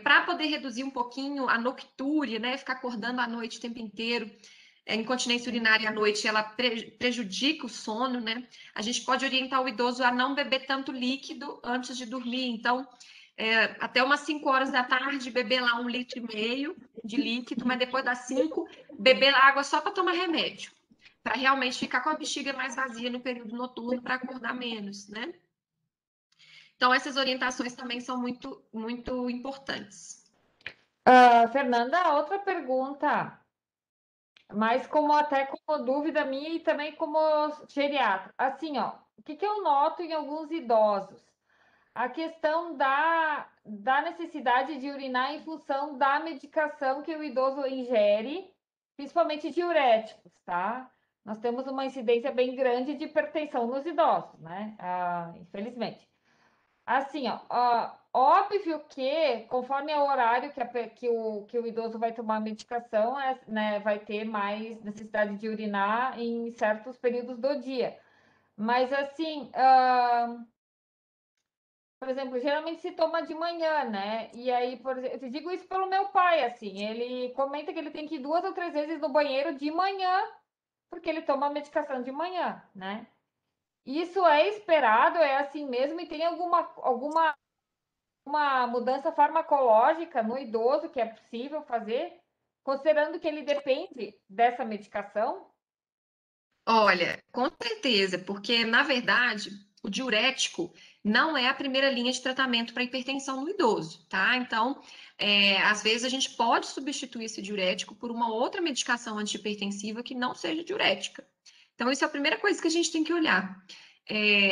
Para poder reduzir um pouquinho a noctúria, né? Ficar acordando à noite o tempo inteiro. A incontinência urinária à noite, ela prejudica o sono, né? A gente pode orientar o idoso a não beber tanto líquido antes de dormir. Então, até umas 5 horas da tarde, beber lá 1,5 litro de líquido, mas depois das 5, beber água só para tomar remédio. Para realmente ficar com a bexiga mais vazia no período noturno, para acordar menos, né? Então, essas orientações também são muito, muito importantes. Fernanda, outra pergunta, mas até como dúvida minha e também como geriatra. Assim, ó, o que eu noto em alguns idosos? a questão da necessidade de urinar em função da medicação que o idoso ingere, principalmente diuréticos, tá? Nós temos uma incidência bem grande de hipertensão nos idosos, né? Infelizmente. Assim, óbvio que, conforme é o horário que o idoso vai tomar a medicação, né, vai ter mais necessidade de urinar em certos períodos do dia. Mas, assim, por exemplo, geralmente se toma de manhã, né? E aí, por exemplo, eu te digo isso pelo meu pai, assim, ele comenta que ele tem que ir 2 ou 3 vezes no banheiro de manhã, porque ele toma a medicação de manhã, né? Isso é esperado, é assim mesmo, e tem alguma uma mudança farmacológica no idoso que é possível fazer, considerando que ele depende dessa medicação? Olha, com certeza, porque na verdade o diurético não é a primeira linha de tratamento para hipertensão no idoso, tá? Então, às vezes a gente pode substituir esse diurético por uma outra medicação antihipertensiva que não seja diurética. Então, isso é a primeira coisa que a gente tem que olhar.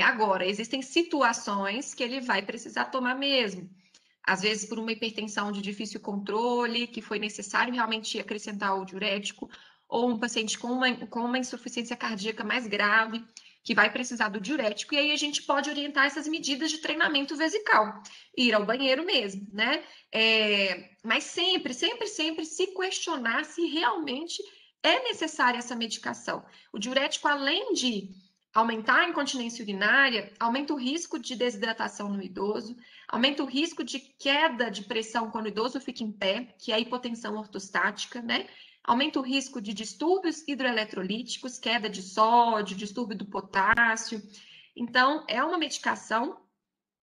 Agora, existem situações que ele vai precisar tomar mesmo. Às vezes, por uma hipertensão de difícil controle, que foi necessário realmente acrescentar o diurético, ou um paciente com uma insuficiência cardíaca mais grave, que vai precisar do diurético, e aí a gente pode orientar essas medidas de treinamento vesical, ir ao banheiro mesmo, né? Mas sempre, sempre, sempre se questionar se realmente é necessária essa medicação. O diurético, além de aumentar a incontinência urinária, aumenta o risco de desidratação no idoso, aumenta o risco de queda de pressão quando o idoso fica em pé, que é a hipotensão ortostática, né? Aumenta o risco de distúrbios hidroeletrolíticos, queda de sódio, distúrbio do potássio. Então, é uma medicação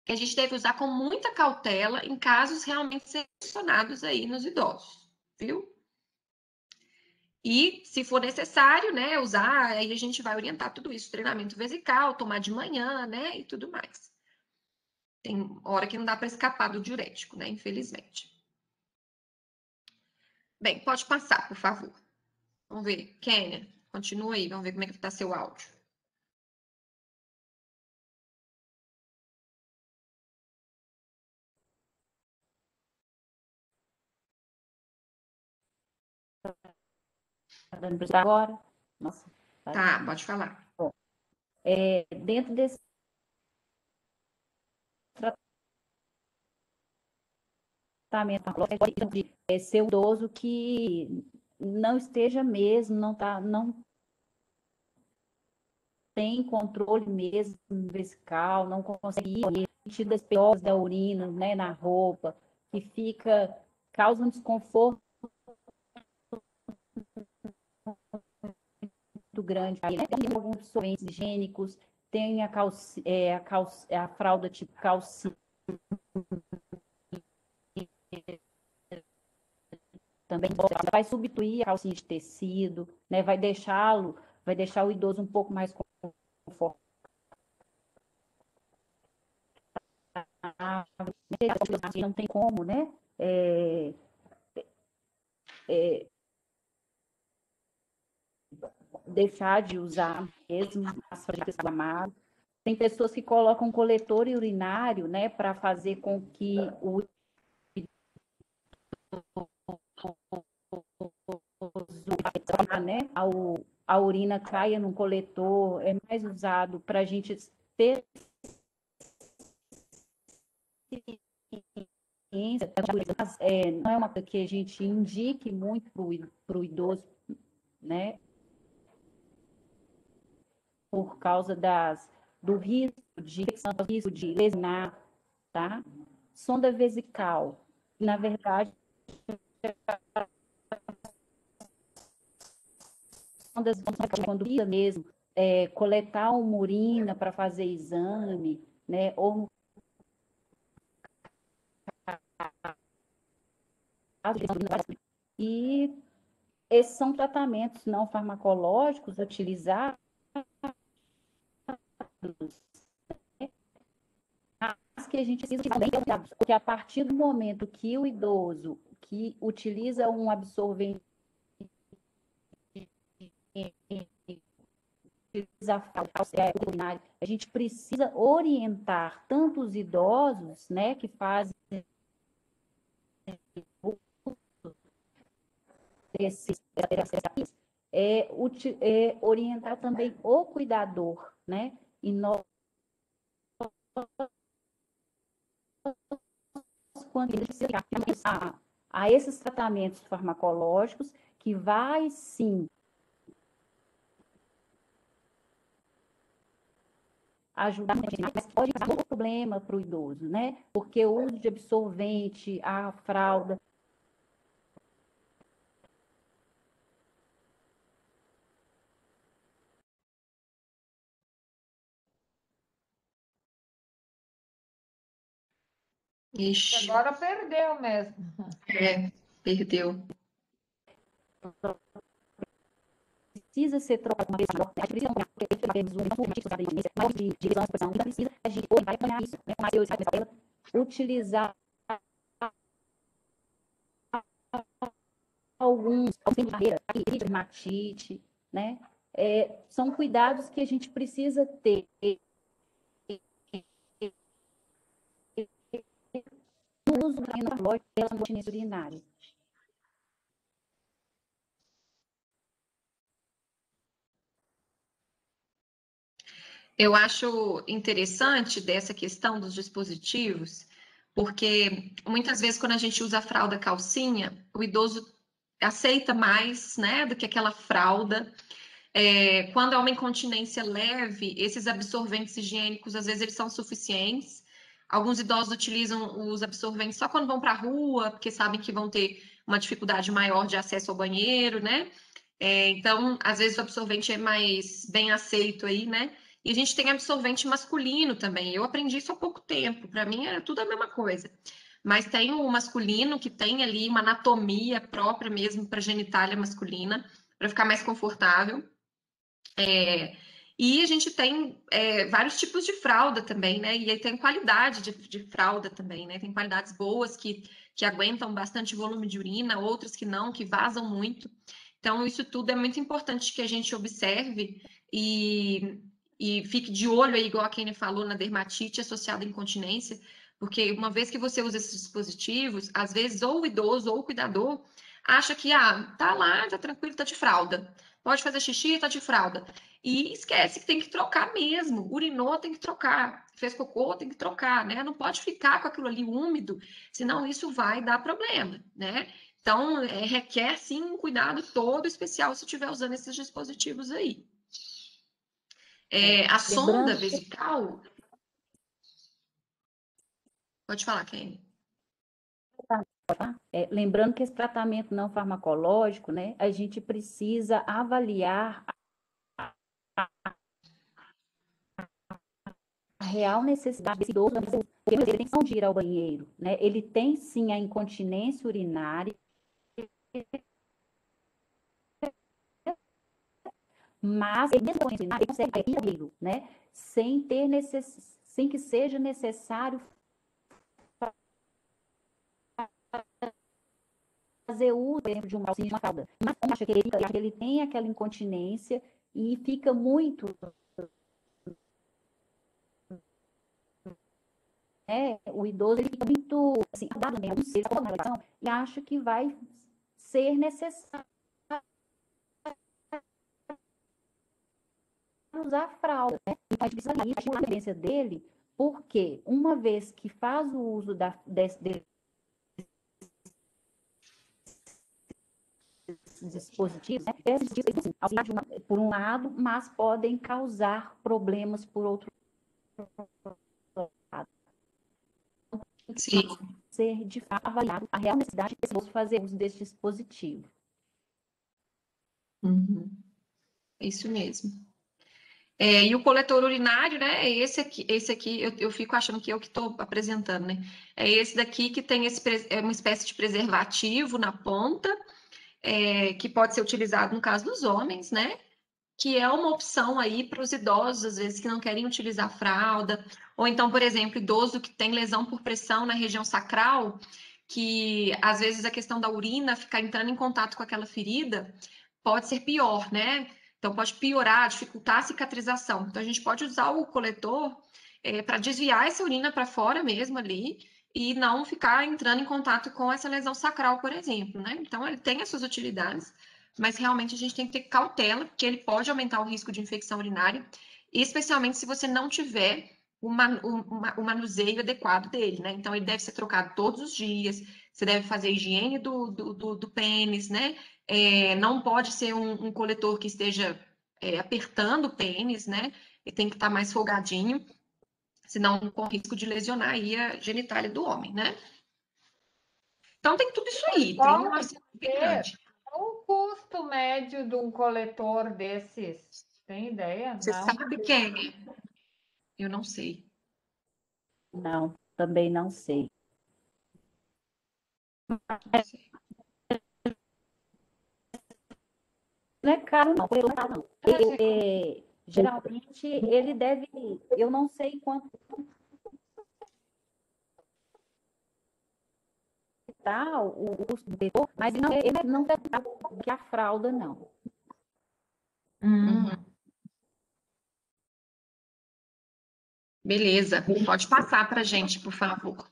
que a gente deve usar com muita cautela em casos realmente selecionados aí nos idosos, viu? E, se for necessário, né, usar, aí a gente vai orientar tudo isso, treinamento vesical, tomar de manhã, né, e tudo mais. Tem hora que não dá para escapar do diurético, né, infelizmente. Bem, pode passar, por favor. Vamos ver, Kênia, continua aí, vamos ver como é que está seu áudio. Tá dando para agora? Nossa. Tá, pode falar. Bom, dentro desse tratamento pode ser o idoso que não esteja mesmo, não tem controle mesmo vesical, não consegue ir, sentido das piores da urina, né, na roupa, que causa um desconforto muito grande. Né? Tem alguns solventes higiênicos, tem a fralda tipo calcita também, vai substituir a calcinha de tecido, né? Vai deixar o idoso um pouco mais confortável. Não tem como, né? Deixar de usar mesmo as fraldas do amado. Tem pessoas que colocam coletor urinário, né, para fazer com que né, a urina caia num coletor, é mais usado para a gente ter não é uma coisa que a gente indique muito para o idoso, né, por causa do risco de lesionar, tá? Sonda vesical, na verdade, quando precisa mesmo coletar uma urina para fazer exame, né? Ou e esses são tratamentos não farmacológicos utilizados, mas que a gente precisa também porque a partir do momento que o idoso que utiliza um absorvente a gente precisa orientar tanto os idosos, né, que fazem esses orientar também o cuidador, né? E nós, quando ele se a esses tratamentos farmacológicos, que vai sim ajudar, mas pode causar outro problema para o idoso, né? Porque o uso de absorvente, a fralda, Ixi, Agora perdeu mesmo. perdeu. precisa ser trocado uma vez maior, a gente precisa acompanhar, porque de lesões, por exemplo, a gente vai acompanhar isso, né? Mas eu utilizar alguns tipos de barreira, dermatite, né? São cuidados que a gente precisa ter no uso do farmacológico pela incontinência urinária. Eu acho interessante dessa questão dos dispositivos, porque muitas vezes quando a gente usa a fralda calcinha, o idoso aceita mais, né, do que aquela fralda. Quando é uma incontinência leve, esses absorventes higiênicos, às vezes, eles são suficientes. Alguns idosos utilizam os absorventes só quando vão para a rua, porque sabem que vão ter uma dificuldade maior de acesso ao banheiro, né? Então, às vezes, o absorvente é mais bem aceito aí, né? E a gente tem absorvente masculino também. Eu aprendi isso há pouco tempo. Para mim, era tudo a mesma coisa. Mas tem o masculino, que tem ali uma anatomia própria mesmo para genitália masculina, para ficar mais confortável. E a gente tem vários tipos de fralda também, né? E aí tem qualidade de fralda também, né? Tem qualidades boas que aguentam bastante volume de urina, outras que não, que vazam muito. Então, isso tudo é muito importante que a gente observe e fique de olho aí, igual a Kenny falou, na dermatite associada à incontinência, porque uma vez que você usa esses dispositivos, às vezes ou o idoso ou o cuidador acha que, tá lá, tá tranquilo, tá de fralda. Pode fazer xixi, tá de fralda. E esquece que tem que trocar mesmo. Urinou, tem que trocar. Fez cocô, tem que trocar, né? Não pode ficar com aquilo ali úmido, senão isso vai dar problema, né? Então, requer sim um cuidado todo especial se estiver usando esses dispositivos aí. A sonda vesical. Pode falar, Kenny. Lembrando que esse tratamento não farmacológico, né, a gente precisa avaliar a real necessidade desse idoso, porque ele tem que ir ao banheiro, né? Ele tem sim a incontinência urinária, mas ele mesmo ele consegue ir ao banheiro, né? Sem que seja necessário fazer uso, por exemplo, de um calcinho de uma fralda. Mas acha que ele tem aquela incontinência e fica muito, o idoso ele fica muito assim, e acha que vai ser necessário usar fralda, né? Então a gente precisa ir a tendência dele, porque uma vez que faz o uso desses dispositivos, né? Esses dispositivos, assim, por um lado, mas podem causar problemas por outro lado. Sim. Ser de fato avaliado a real necessidade de fazer uso desse dispositivo. Uhum. É isso mesmo. E o coletor urinário, né? Esse aqui eu fico achando que é o que estou apresentando, né? É esse daqui que tem uma espécie de preservativo na ponta, que pode ser utilizado no caso dos homens, né? Que é uma opção aí para os idosos, às vezes, que não querem utilizar fralda, ou então, por exemplo, idoso que tem lesão por pressão na região sacral, que às vezes a questão da urina ficar entrando em contato com aquela ferida pode ser pior, né? Então, pode piorar, dificultar a cicatrização. Então, a gente pode usar o coletor para desviar essa urina para fora mesmo ali e não ficar entrando em contato com essa lesão sacral, por exemplo, né? Então, ele tem as suas utilidades, mas realmente a gente tem que ter cautela, porque ele pode aumentar o risco de infecção urinária, especialmente se você não tiver o manuseio adequado dele, né? Então, ele deve ser trocado todos os dias, você deve fazer a higiene do pênis, né? Não pode ser um coletor que esteja apertando o pênis, né? Ele tem que estar mais folgadinho, senão com risco de lesionar aí a genitália do homem, né? Então, tem tudo isso aí, tem um arsenal bem grande. O custo médio de um coletor desses, tem ideia? Você Não. sabe que é? Eu não sei. Não, também não sei. Não sei. Não é caro, não. Geralmente, ele deve... Eu não sei quanto tá o custo do coletor, mas ele não deve estar que a fralda, não. Uhum. Beleza, pode passar para a gente, por favor.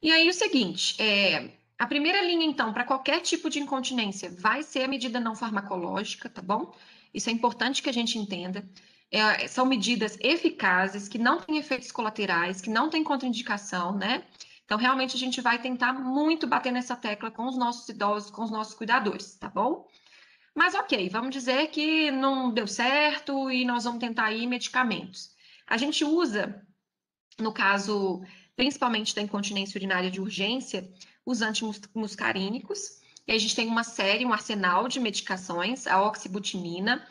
E aí, o seguinte, a primeira linha, então, para qualquer tipo de incontinência, vai ser a medida não farmacológica, tá bom? Isso é importante que a gente entenda. São medidas eficazes, que não têm efeitos colaterais, que não têm contraindicação, né? Então, realmente, a gente vai tentar muito bater nessa tecla com os nossos idosos, com os nossos cuidadores, tá bom? Mas, ok, vamos dizer que não deu certo e nós vamos tentar aí medicamentos. A gente usa, no caso, principalmente da incontinência urinária de urgência, os antimuscarínicos. E a gente tem uma série, um arsenal de medicações, a oxibutinina.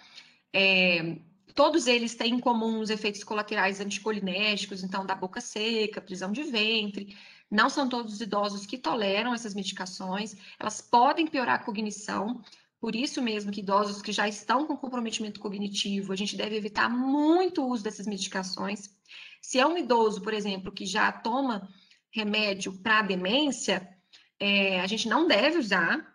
Todos eles têm em comum os efeitos colaterais anticolinérgicos, então da boca seca, prisão de ventre. Não são todos os idosos que toleram essas medicações, elas podem piorar a cognição, por isso mesmo que idosos que já estão com comprometimento cognitivo, a gente deve evitar muito o uso dessas medicações. Se é um idoso, por exemplo, que já toma remédio para demência, a gente não deve usar,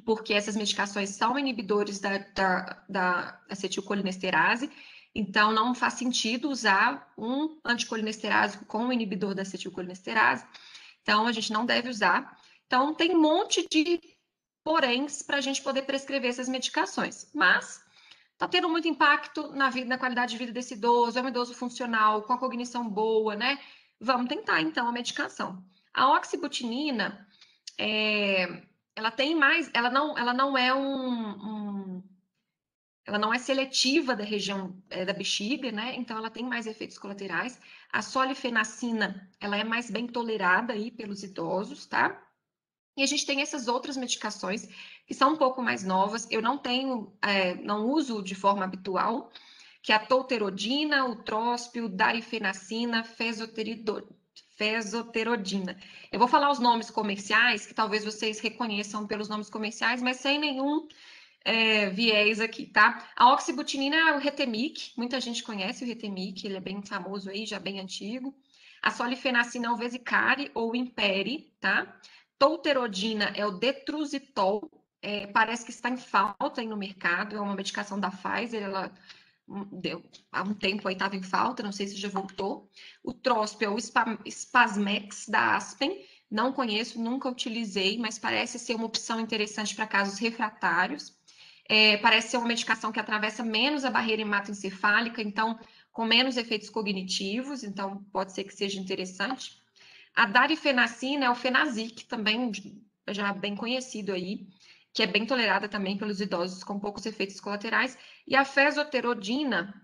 porque essas medicações são inibidores da acetilcolinesterase, então não faz sentido usar um anticolinesterásico com um inibidor da acetilcolinesterase, então a gente não deve usar. Então tem um monte de poréns para a gente poder prescrever essas medicações, mas está tendo muito impacto na vida, na qualidade de vida desse idoso, é um idoso funcional, com a cognição boa, né? Vamos tentar então a medicação. A oxibutinina, ela tem mais, ela não é ela não é seletiva da região da bexiga, né? Então ela tem mais efeitos colaterais. A solifenacina, ela é mais bem tolerada aí pelos idosos, tá? E a gente tem essas outras medicações que são um pouco mais novas. Eu não tenho, não uso de forma habitual, que é a tolterodina, o tróspio, darifenacina, fesoterodina. Eu vou falar os nomes comerciais, que talvez vocês reconheçam pelos nomes comerciais, mas sem nenhum viés aqui, tá? A oxibutinina é o Retemic, muita gente conhece o Retemic, ele é bem famoso aí, já bem antigo. A solifenacina é o Vesicare ou Imperi, tá? Tolterodina é o Detrusitol, parece que está em falta aí no mercado, é uma medicação da Pfizer, ela há um tempo aí estava em falta, não sei se já voltou. O tróspio é o Spasmex da Aspen, não conheço, nunca utilizei, mas parece ser uma opção interessante para casos refratários. Parece ser uma medicação que atravessa menos a barreira hematoencefálica, então com menos efeitos cognitivos, então pode ser que seja interessante. A darifenacina é o Fenazic, também já bem conhecido aí, que é bem tolerada também pelos idosos com poucos efeitos colaterais. E a fesoterodina,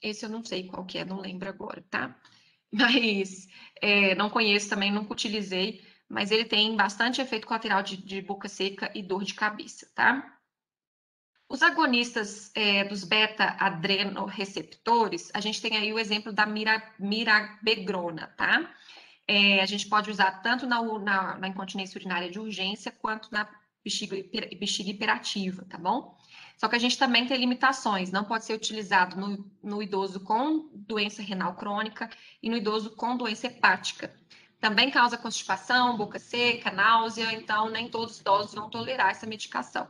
esse eu não sei qual que é, não lembro agora, tá? Mas não conheço também, nunca utilizei, mas ele tem bastante efeito colateral de boca seca e dor de cabeça, tá? Os agonistas dos beta-adrenoreceptores, a gente tem aí o exemplo da mirabegrona, tá? A gente pode usar tanto na incontinência urinária de urgência quanto na bexiga hiperativa, tá bom? Só que a gente também tem limitações, não pode ser utilizado no idoso com doença renal crônica e no idoso com doença hepática. Também causa constipação, boca seca, náusea, então nem todos os idosos vão tolerar essa medicação.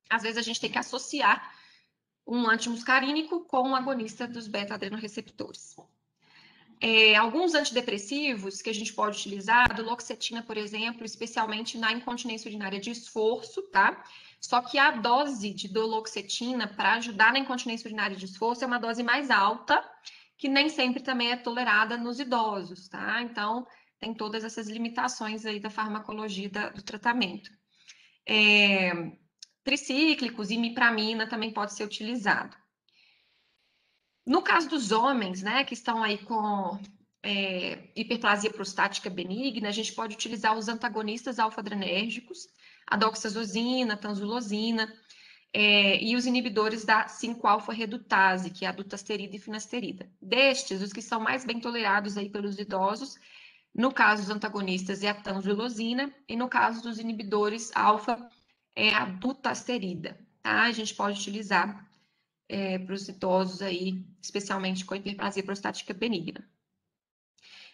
Às vezes a gente tem que associar um antimuscarínico com um agonista dos beta-adrenoreceptores. Alguns antidepressivos que a gente pode utilizar, a duloxetina, por exemplo, especialmente na incontinência urinária de esforço, tá? Só que a dose de duloxetina para ajudar na incontinência urinária de esforço é uma dose mais alta, que nem sempre também é tolerada nos idosos, tá? Então, tem todas essas limitações aí da farmacologia do tratamento. Tricíclicos, imipramina também pode ser utilizado. No caso dos homens, né, que estão aí com hiperplasia prostática benigna, a gente pode utilizar os antagonistas alfa-adrenérgicos, a doxazosina, a tanzulosina, e os inibidores da 5-alfa-redutase, que é a dutasterida e finasterida. Destes, os que são mais bem tolerados aí pelos idosos, no caso dos antagonistas, é a tanzulosina, e no caso dos inibidores alfa, é a dutasterida, tá? A gente pode utilizar para os idosos aí, especialmente com hiperplasia prostática benigna.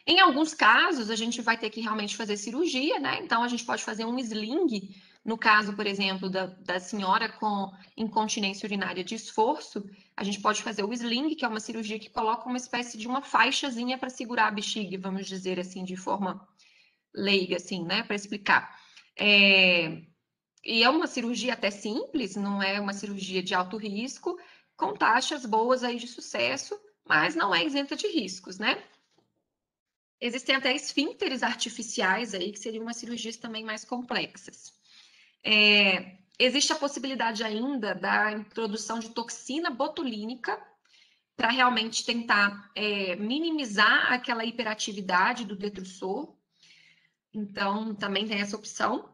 Em alguns casos, a gente vai ter que realmente fazer cirurgia, né? Então, a gente pode fazer um sling, no caso, por exemplo, da senhora com incontinência urinária de esforço, a gente pode fazer o sling, que é uma cirurgia que coloca uma espécie de uma faixazinha para segurar a bexiga, vamos dizer assim, de forma leiga, assim, né? Para explicar. E é uma cirurgia até simples, não é uma cirurgia de alto risco, com taxas boas aí de sucesso, mas não é isenta de riscos, né? Existem até esfíncteres artificiais aí, que seriam umas cirurgias também mais complexas. Existe a possibilidade ainda da introdução de toxina botulínica para realmente tentar minimizar aquela hiperatividade do detrusor. Então, também tem essa opção.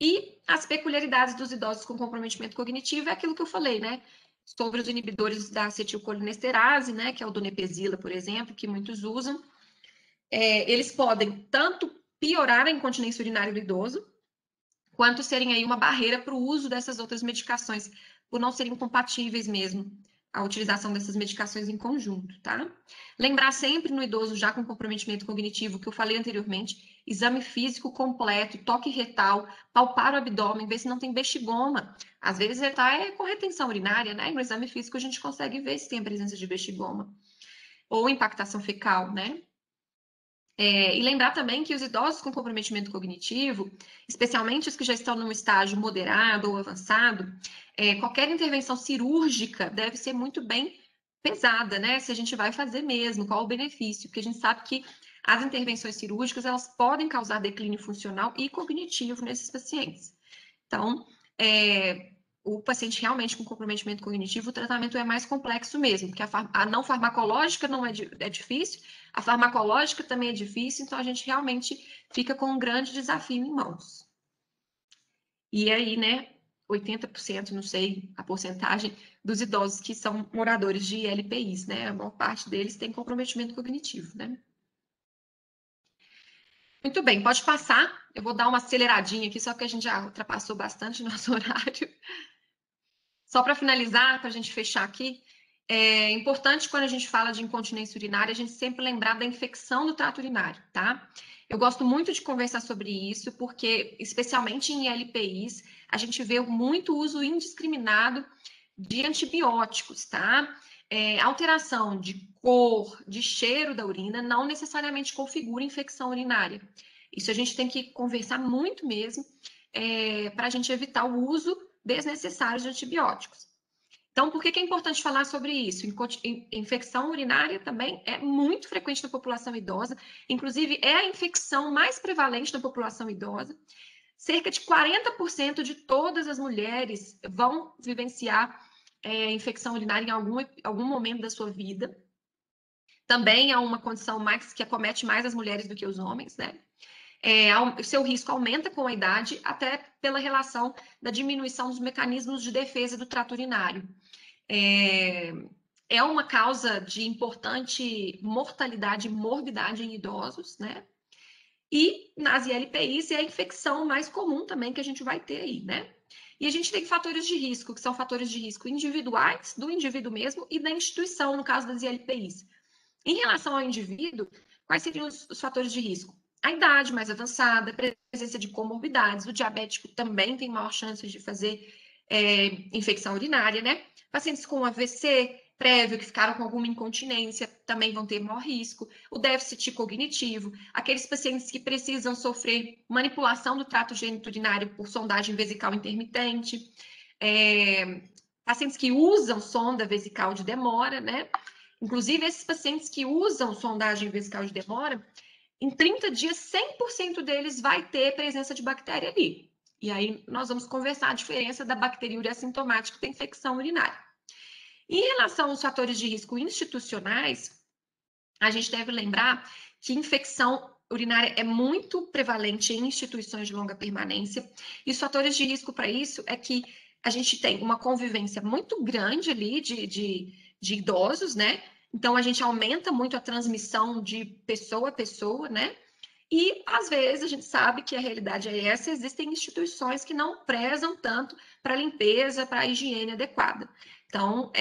E as peculiaridades dos idosos com comprometimento cognitivo é aquilo que eu falei, né? Sobre os inibidores da acetilcolinesterase, né? Que é o donepezila, por exemplo, que muitos usam. Eles podem tanto piorar a incontinência urinária do idoso, quanto serem aí uma barreira para o uso dessas outras medicações, por não serem compatíveis mesmo a utilização dessas medicações em conjunto, tá? Lembrar sempre no idoso já com comprometimento cognitivo, que eu falei anteriormente, exame físico completo, toque retal, palpar o abdômen, ver se não tem bexigoma. Às vezes ele tá com retenção urinária, né? E no exame físico a gente consegue ver se tem a presença de bexigoma. Ou impactação fecal, né? E lembrar também que os idosos com comprometimento cognitivo, especialmente os que já estão num estágio moderado ou avançado, qualquer intervenção cirúrgica deve ser muito bem pesada, né? Se a gente vai fazer mesmo, qual o benefício? Porque a gente sabe que as intervenções cirúrgicas, elas podem causar declínio funcional e cognitivo nesses pacientes. Então, o paciente realmente com comprometimento cognitivo, o tratamento é mais complexo mesmo, porque a não farmacológica não é difícil, a farmacológica também é difícil, então a gente realmente fica com um grande desafio em mãos. E aí, né, 80%, não sei a porcentagem, dos idosos que são moradores de LPIs, né, a maior parte deles tem comprometimento cognitivo, né. Muito bem, pode passar, eu vou dar uma aceleradinha aqui, só que a gente já ultrapassou bastante o nosso horário. Só para finalizar, para a gente fechar aqui, é importante quando a gente fala de incontinência urinária, a gente sempre lembrar da infecção do trato urinário, tá? Eu gosto muito de conversar sobre isso, porque, especialmente em LPIs, a gente vê muito uso indiscriminado de antibióticos, tá? Alteração de cor, de cheiro da urina, não necessariamente configura infecção urinária. Isso a gente tem que conversar muito mesmo, para a gente evitar o uso desnecessários de antibióticos. Então, por que é importante falar sobre isso? Infecção urinária também é muito frequente na população idosa, inclusive é a infecção mais prevalente na população idosa. Cerca de 40% de todas as mulheres vão vivenciar infecção urinária em algum momento da sua vida. Também é uma condição que acomete mais as mulheres do que os homens, né? O seu risco aumenta com a idade, até pela relação da diminuição dos mecanismos de defesa do trato urinário. É uma causa de importante mortalidade e morbidade em idosos, né? E nas ILPIs é a infecção mais comum também que a gente vai ter aí, né? E a gente tem fatores de risco, que são fatores de risco individuais, do indivíduo mesmo, e da instituição, no caso das ILPIs. Em relação ao indivíduo, quais seriam os fatores de risco? A idade mais avançada, a presença de comorbidades, o diabético também tem maior chance de fazer infecção urinária, né? Pacientes com AVC prévio, que ficaram com alguma incontinência, também vão ter maior risco. O déficit cognitivo, aqueles pacientes que precisam sofrer manipulação do trato geniturinário por sondagem vesical intermitente, pacientes que usam sonda vesical de demora, né? Inclusive, esses pacientes que usam sondagem vesical de demora, em 30 dias, 100% deles vai ter presença de bactéria ali. E aí, nós vamos conversar a diferença da bacteriúria assintomática da infecção urinária. Em relação aos fatores de risco institucionais, a gente deve lembrar que infecção urinária é muito prevalente em instituições de longa permanência, e os fatores de risco para isso é que a gente tem uma convivência muito grande ali de idosos, né? Então, a gente aumenta muito a transmissão de pessoa a pessoa, né? E, às vezes, a gente sabe que a realidade é essa, existem instituições que não prezam tanto para a limpeza, para a higiene adequada. Então,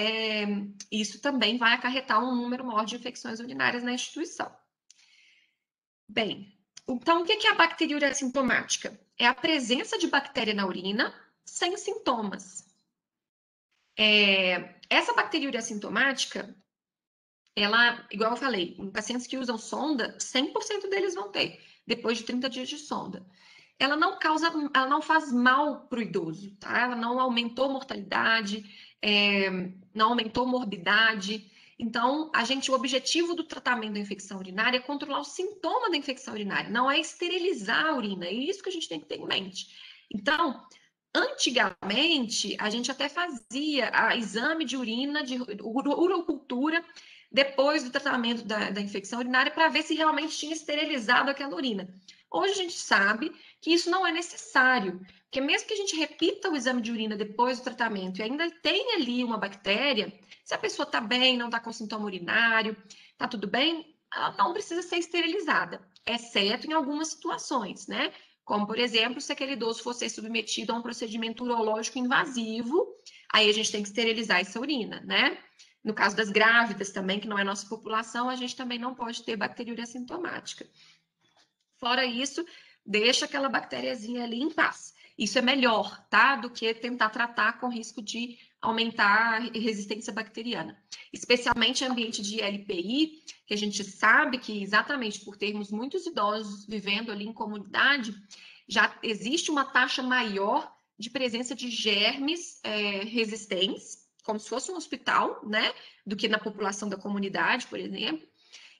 isso também vai acarretar um número maior de infecções urinárias na instituição. Bem, então, o que é a bacteriúria assintomática? É a presença de bactéria na urina sem sintomas. Essa bacteriúria assintomática, ela, igual eu falei, em pacientes que usam sonda, 100% deles vão ter, depois de 30 dias de sonda. Ela não faz mal para o idoso, tá? Ela não aumentou mortalidade, não aumentou morbidade. Então, o objetivo do tratamento da infecção urinária é controlar o sintoma da infecção urinária, não é esterilizar a urina. É isso que a gente tem que ter em mente. Então, antigamente, a gente até fazia exame de urina, de urocultura, depois do tratamento da infecção urinária, para ver se realmente tinha esterilizado aquela urina. Hoje a gente sabe que isso não é necessário, porque mesmo que a gente repita o exame de urina depois do tratamento e ainda tem ali uma bactéria, se a pessoa está bem, não está com sintoma urinário, está tudo bem, ela não precisa ser esterilizada, exceto em algumas situações, né? Como, por exemplo, se aquele idoso for ser submetido a um procedimento urológico invasivo, aí a gente tem que esterilizar essa urina, né? No caso das grávidas também, que não é nossa população, a gente também não pode ter bacteriúria assintomática. Fora isso, deixa aquela bactériazinha ali em paz. Isso é melhor, tá? Do que tentar tratar com risco de aumentar a resistência bacteriana. Especialmente em ambiente de LPI, que a gente sabe que exatamente por termos muitos idosos vivendo ali em comunidade, já existe uma taxa maior de presença de germes resistentes, como se fosse um hospital, né? Do que na população da comunidade, por exemplo.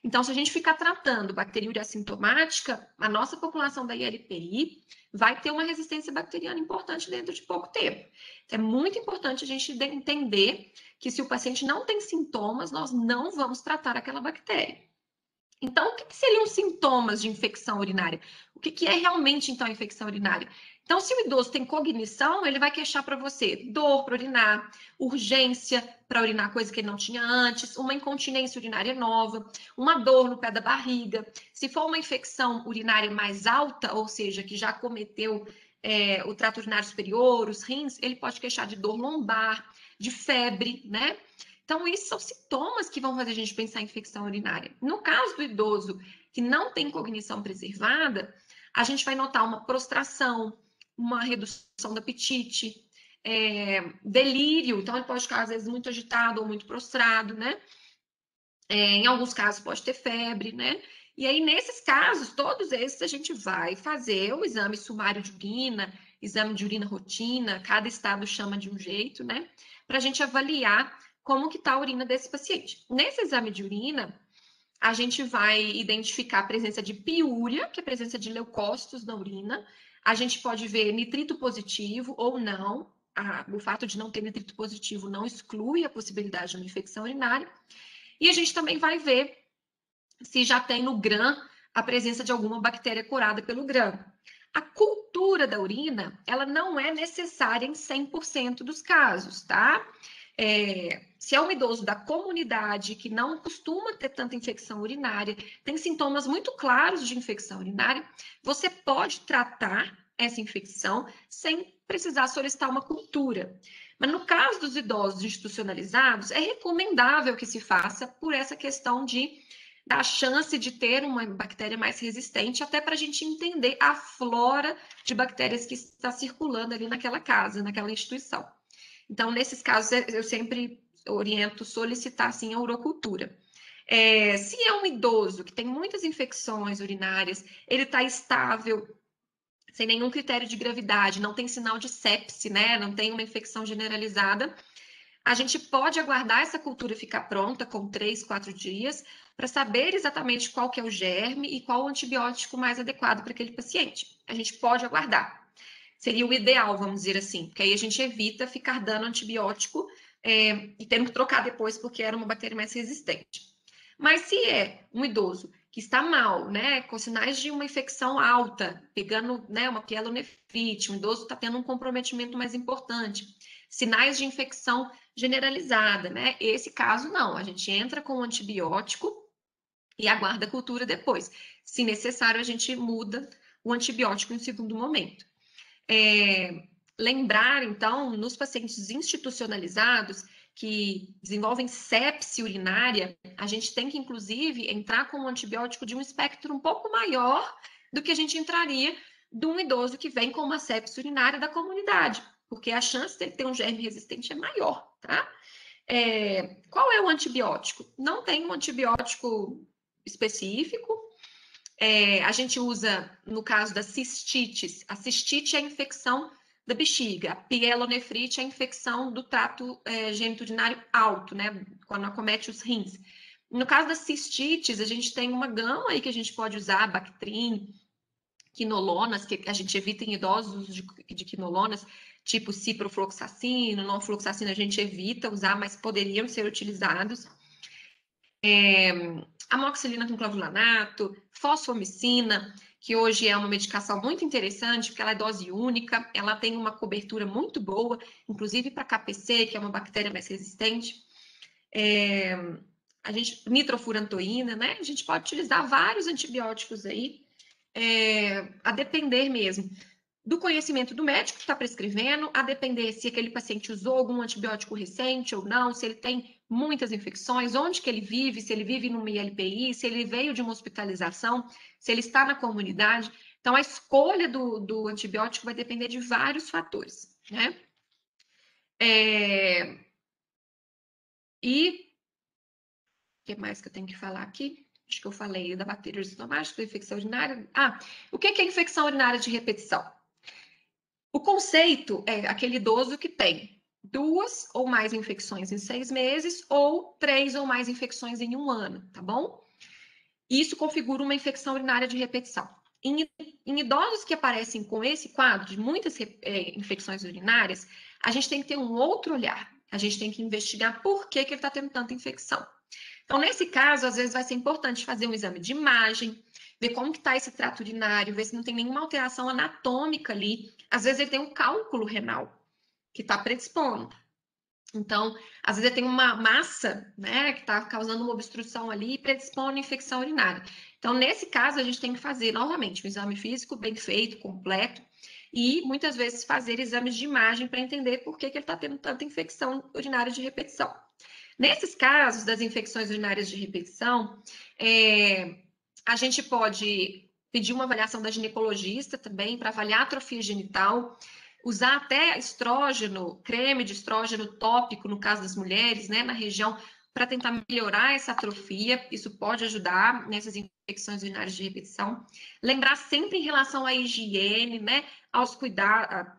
Então, se a gente ficar tratando bacteriúria assintomática, a nossa população da ILPI vai ter uma resistência bacteriana importante dentro de pouco tempo. Então, é muito importante a gente entender que se o paciente não tem sintomas, nós não vamos tratar aquela bactéria. Então, o que seriam sintomas de infecção urinária? O que é realmente, então, a infecção urinária? Então, se o idoso tem cognição, ele vai queixar para você dor para urinar, urgência para urinar, coisa que ele não tinha antes, uma incontinência urinária nova, uma dor no pé da barriga. Se for uma infecção urinária mais alta, ou seja, que já acometeu o trato urinário superior, os rins, ele pode queixar de dor lombar, de febre, né? Então, esses são sintomas que vão fazer a gente pensar em infecção urinária. No caso do idoso que não tem cognição preservada, a gente vai notar uma prostração, uma redução do apetite, delírio. Então, ele pode ficar, às vezes, muito agitado ou muito prostrado, né? Em alguns casos, pode ter febre, né? E aí, nesses casos, todos esses, a gente vai fazer o exame sumário de urina, exame de urina rotina, cada estado chama de um jeito, né? Para a gente avaliar como que está a urina desse paciente. Nesse exame de urina, a gente vai identificar a presença de piúria, que é a presença de leucócitos na urina. A gente pode ver nitrito positivo ou não. O fato de não ter nitrito positivo não exclui a possibilidade de uma infecção urinária. E a gente também vai ver se já tem no GRAM a presença de alguma bactéria curada pelo GRAM. A cultura da urina, ela não é necessária em 100% dos casos, tá? Se é um idoso da comunidade que não costuma ter tanta infecção urinária, tem sintomas muito claros de infecção urinária, você pode tratar essa infecção sem precisar solicitar uma cultura. Mas no caso dos idosos institucionalizados, é recomendável que se faça por essa questão da chance de ter uma bactéria mais resistente, até para a gente entender a flora de bactérias que está circulando ali naquela casa, naquela instituição. Então, nesses casos, eu sempre oriento solicitar, sim, a urocultura. Se é um idoso que tem muitas infecções urinárias, ele está estável, sem nenhum critério de gravidade, não tem sinal de sepse, né? Não tem uma infecção generalizada, a gente pode aguardar essa cultura ficar pronta com 3, 4 dias para saber exatamente qual que é o germe e qual o antibiótico mais adequado para aquele paciente. A gente pode aguardar. Seria o ideal, vamos dizer assim, porque aí a gente evita ficar dando antibiótico e tendo que trocar depois porque era uma bactéria mais resistente. Mas se é um idoso que está mal, né, com sinais de uma infecção alta, pegando, né, uma pielonefrite, um idoso está tendo um comprometimento mais importante, sinais de infecção generalizada, né? Esse caso não, a gente entra com o antibiótico e aguarda a cultura depois. Se necessário, a gente muda o antibiótico em segundo momento. Lembrar, então, nos pacientes institucionalizados que desenvolvem sepse urinária, a gente tem que, inclusive, entrar com um antibiótico de um espectro um pouco maior do que a gente entraria de um idoso que vem com uma sepse urinária da comunidade, porque a chance de ele ter um germe resistente é maior, tá? Qual é o antibiótico? Não tem um antibiótico específico. A gente usa, no caso das cistites, a cistite é a infecção da bexiga, a pielonefrite é a infecção do trato geniturinário alto, né, quando acomete os rins. No caso das cistites, a gente tem uma gama aí que a gente pode usar, Bactrim, quinolonas, que a gente evita em idosos de quinolonas, tipo ciprofloxacino, não fluoxacino, a gente evita usar, mas poderiam ser utilizados. Amoxicilina com clavulanato, fosfomicina, que hoje é uma medicação muito interessante, porque ela é dose única, ela tem uma cobertura muito boa, inclusive para KPC, que é uma bactéria mais resistente. Nitrofurantoína, né? A gente pode utilizar vários antibióticos aí, a depender mesmo do conhecimento do médico que está prescrevendo, a depender se aquele paciente usou algum antibiótico recente ou não, se ele tem muitas infecções, onde que ele vive, se ele vive numa ILPI, se ele veio de uma hospitalização, se ele está na comunidade. Então, a escolha do antibiótico vai depender de vários fatores, né? E o que mais que eu tenho que falar aqui? Acho que eu falei da bactéria sintomática, da infecção urinária. O que é infecção urinária de repetição? O conceito é aquele idoso que tem 2 ou mais infecções em 6 meses ou 3 ou mais infecções em 1 ano, tá bom? Isso configura uma infecção urinária de repetição. Em idosos que aparecem com esse quadro de muitas infecções urinárias, a gente tem que ter um outro olhar. A gente tem que investigar por que ele está tendo tanta infecção. Então, nesse caso, às vezes vai ser importante fazer um exame de imagem, ver como que está esse trato urinário, ver se não tem nenhuma alteração anatômica ali. Às vezes ele tem um cálculo renal que está predispondo. Então, às vezes ele tem uma massa, né, que está causando uma obstrução ali e predispõe a infecção urinária. Então, nesse caso, a gente tem que fazer, novamente, um exame físico bem feito, completo, e muitas vezes fazer exames de imagem para entender por que ele está tendo tanta infecção urinária de repetição. Nesses casos das infecções urinárias de repetição, a gente pode pedir uma avaliação da ginecologista também para avaliar a atrofia genital, usar até estrógeno, creme de estrógeno tópico, no caso das mulheres, né, na região, para tentar melhorar essa atrofia. Isso pode ajudar nessas infecções urinárias de repetição. Lembrar sempre em relação à higiene, né,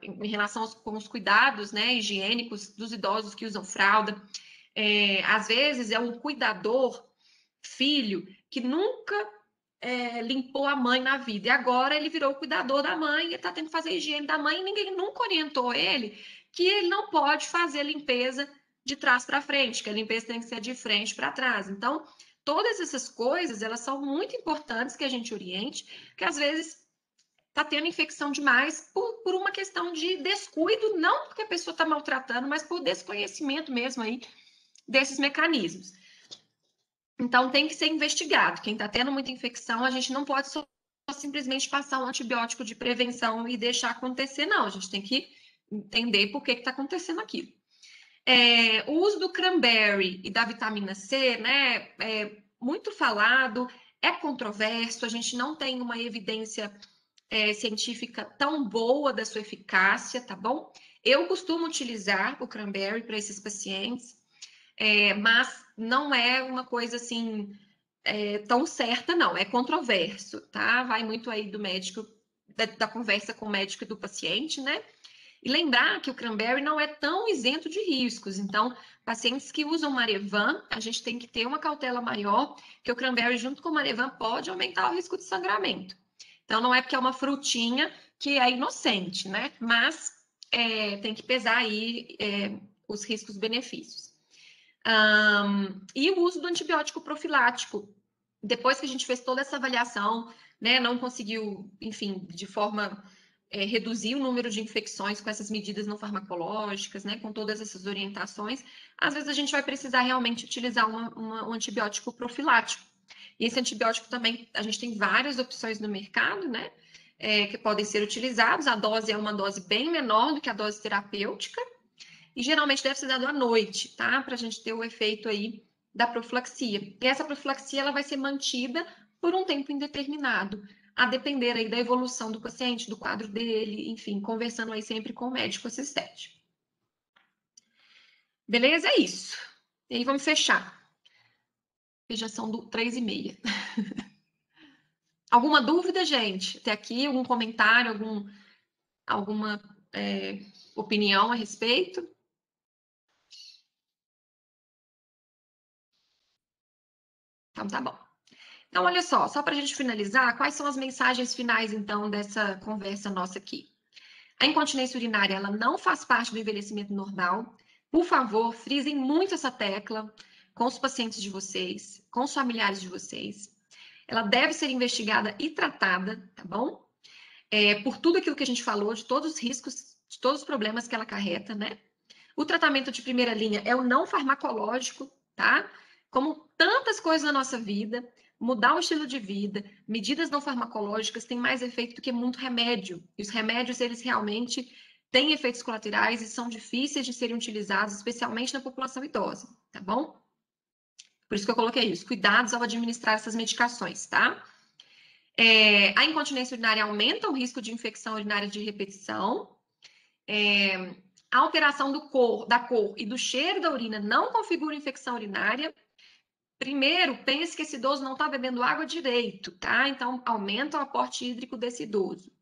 em relação com os cuidados, né, higiênicos dos idosos que usam fralda. Às vezes é um cuidador, filho, que nunca limpou a mãe na vida, e agora ele virou o cuidador da mãe, e está tendo que fazer a higiene da mãe, e ninguém nunca orientou ele que ele não pode fazer a limpeza de trás para frente, que a limpeza tem que ser de frente para trás. Então, todas essas coisas, elas são muito importantes que a gente oriente, que às vezes está tendo infecção demais por uma questão de descuido, não porque a pessoa está maltratando, mas por desconhecimento mesmo aí desses mecanismos. Então, tem que ser investigado. Quem está tendo muita infecção, a gente não pode só simplesmente passar um antibiótico de prevenção e deixar acontecer, não. A gente tem que entender por que está acontecendo aquilo. O uso do cranberry e da vitamina C, né, é muito falado, é controverso, a gente não tem uma evidência científica tão boa da sua eficácia, tá bom? Eu costumo utilizar o cranberry para esses pacientes, mas não é uma coisa assim tão certa, não. É controverso, tá? Vai muito aí do médico, da conversa com o médico e do paciente, né? E lembrar que o cranberry não é tão isento de riscos. Então, pacientes que usam Marevan, a gente tem que ter uma cautela maior, que o cranberry junto com o Marevan pode aumentar o risco de sangramento. Então, não é porque é uma frutinha que é inocente, né? Mas tem que pesar aí os riscos-benefícios. E o uso do antibiótico profilático. Depois que a gente fez toda essa avaliação, né, não conseguiu, enfim, de forma reduzir o número de infecções com essas medidas não farmacológicas, né, com todas essas orientações, às vezes a gente vai precisar realmente utilizar um antibiótico profilático. E esse antibiótico também, a gente tem várias opções no mercado, né, que podem ser utilizados. A dose é uma dose bem menor do que a dose terapêutica, e geralmente deve ser dado à noite, tá? Para a gente ter o efeito aí da profilaxia. E essa profilaxia ela vai ser mantida por um tempo indeterminado, a depender aí da evolução do paciente, do quadro dele, enfim, conversando aí sempre com o médico assistente. Beleza? É isso. E aí vamos fechar. Porque já são 3h30. Alguma dúvida, gente? Até aqui, algum comentário, alguma opinião a respeito? Então tá bom. Então, olha só para a gente finalizar, quais são as mensagens finais, então, dessa conversa nossa aqui? A incontinência urinária, ela não faz parte do envelhecimento normal. Por favor, frisem muito essa tecla com os pacientes de vocês, com os familiares de vocês. Ela deve ser investigada e tratada, tá bom? Por tudo aquilo que a gente falou, de todos os riscos, de todos os problemas que ela acarreta, né? O tratamento de primeira linha é o não farmacológico, tá? Como tantas coisas na nossa vida, mudar o estilo de vida, medidas não farmacológicas têm mais efeito do que muito remédio. E os remédios, eles realmente têm efeitos colaterais e são difíceis de serem utilizados, especialmente na população idosa, tá bom? Por isso que eu coloquei isso. Cuidados ao administrar essas medicações, tá? A incontinência urinária aumenta o risco de infecção urinária de repetição. A alteração da cor e do cheiro da urina não configura infecção urinária. Primeiro, pense que esse idoso não está bebendo água direito, tá? Então, aumenta o aporte hídrico desse idoso.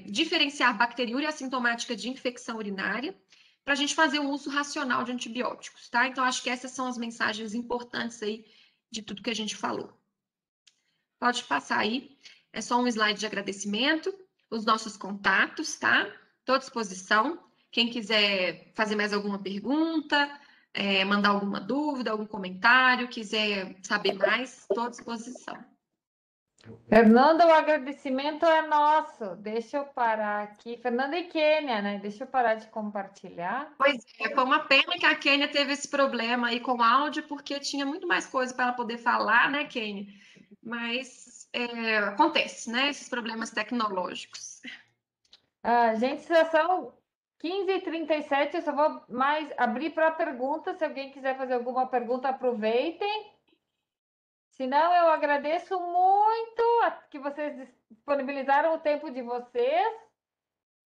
Diferenciar bacteriúria assintomática de infecção urinária, para a gente fazer o uso racional de antibióticos, tá? Então, acho que essas são as mensagens importantes aí de tudo que a gente falou. Pode passar aí. É só um slide de agradecimento, os nossos contatos, tá? Estou à disposição. Quem quiser fazer mais alguma pergunta, mandar alguma dúvida, algum comentário, quiser saber mais, estou à disposição. Fernanda, o agradecimento é nosso. Deixa eu parar aqui. Fernanda e Kênia, né? Deixa eu parar de compartilhar. Pois é, foi uma pena que a Kênia teve esse problema aí com o áudio, porque tinha muito mais coisa para ela poder falar, né, Kênia? Mas acontece, né? Esses problemas tecnológicos. Gente, já são 15h37, eu só vou mais abrir para pergunta. Se alguém quiser fazer alguma pergunta, aproveitem. Se não, eu agradeço muito que vocês disponibilizaram o tempo de vocês.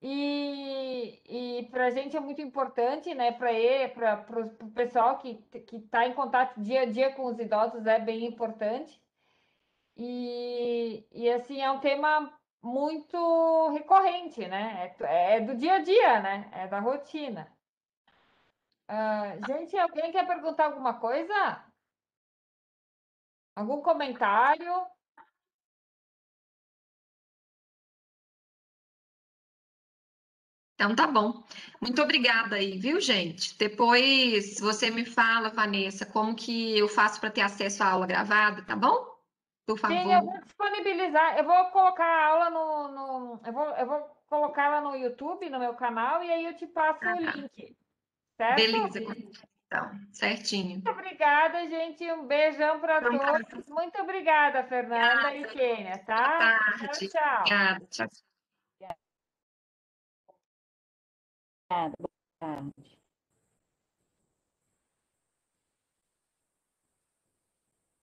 E para a gente é muito importante, né? Para o pessoal que está em contato dia a dia com os idosos, é bem importante. E assim, é um tema muito recorrente, né? É do dia a dia, né? É da rotina. Gente, alguém quer perguntar alguma coisa? Algum comentário? Então, tá bom. Muito obrigada aí, viu, gente? Depois você me fala, Vanessa, como que eu faço para ter acesso à aula gravada, tá bom? Por Sim, eu favor. vou disponibilizar. Eu vou colocar a aula eu vou colocar ela no YouTube, no meu canal, e aí eu te passo o Tá. link, certo? Beleza, então, certinho. Muito obrigada, gente. Um beijão para Então, tá. todos. Muito obrigada, Fernanda e Kênia, Boa tá? Tchau, tarde. tchau. Obrigada. Tchau. Boa tarde.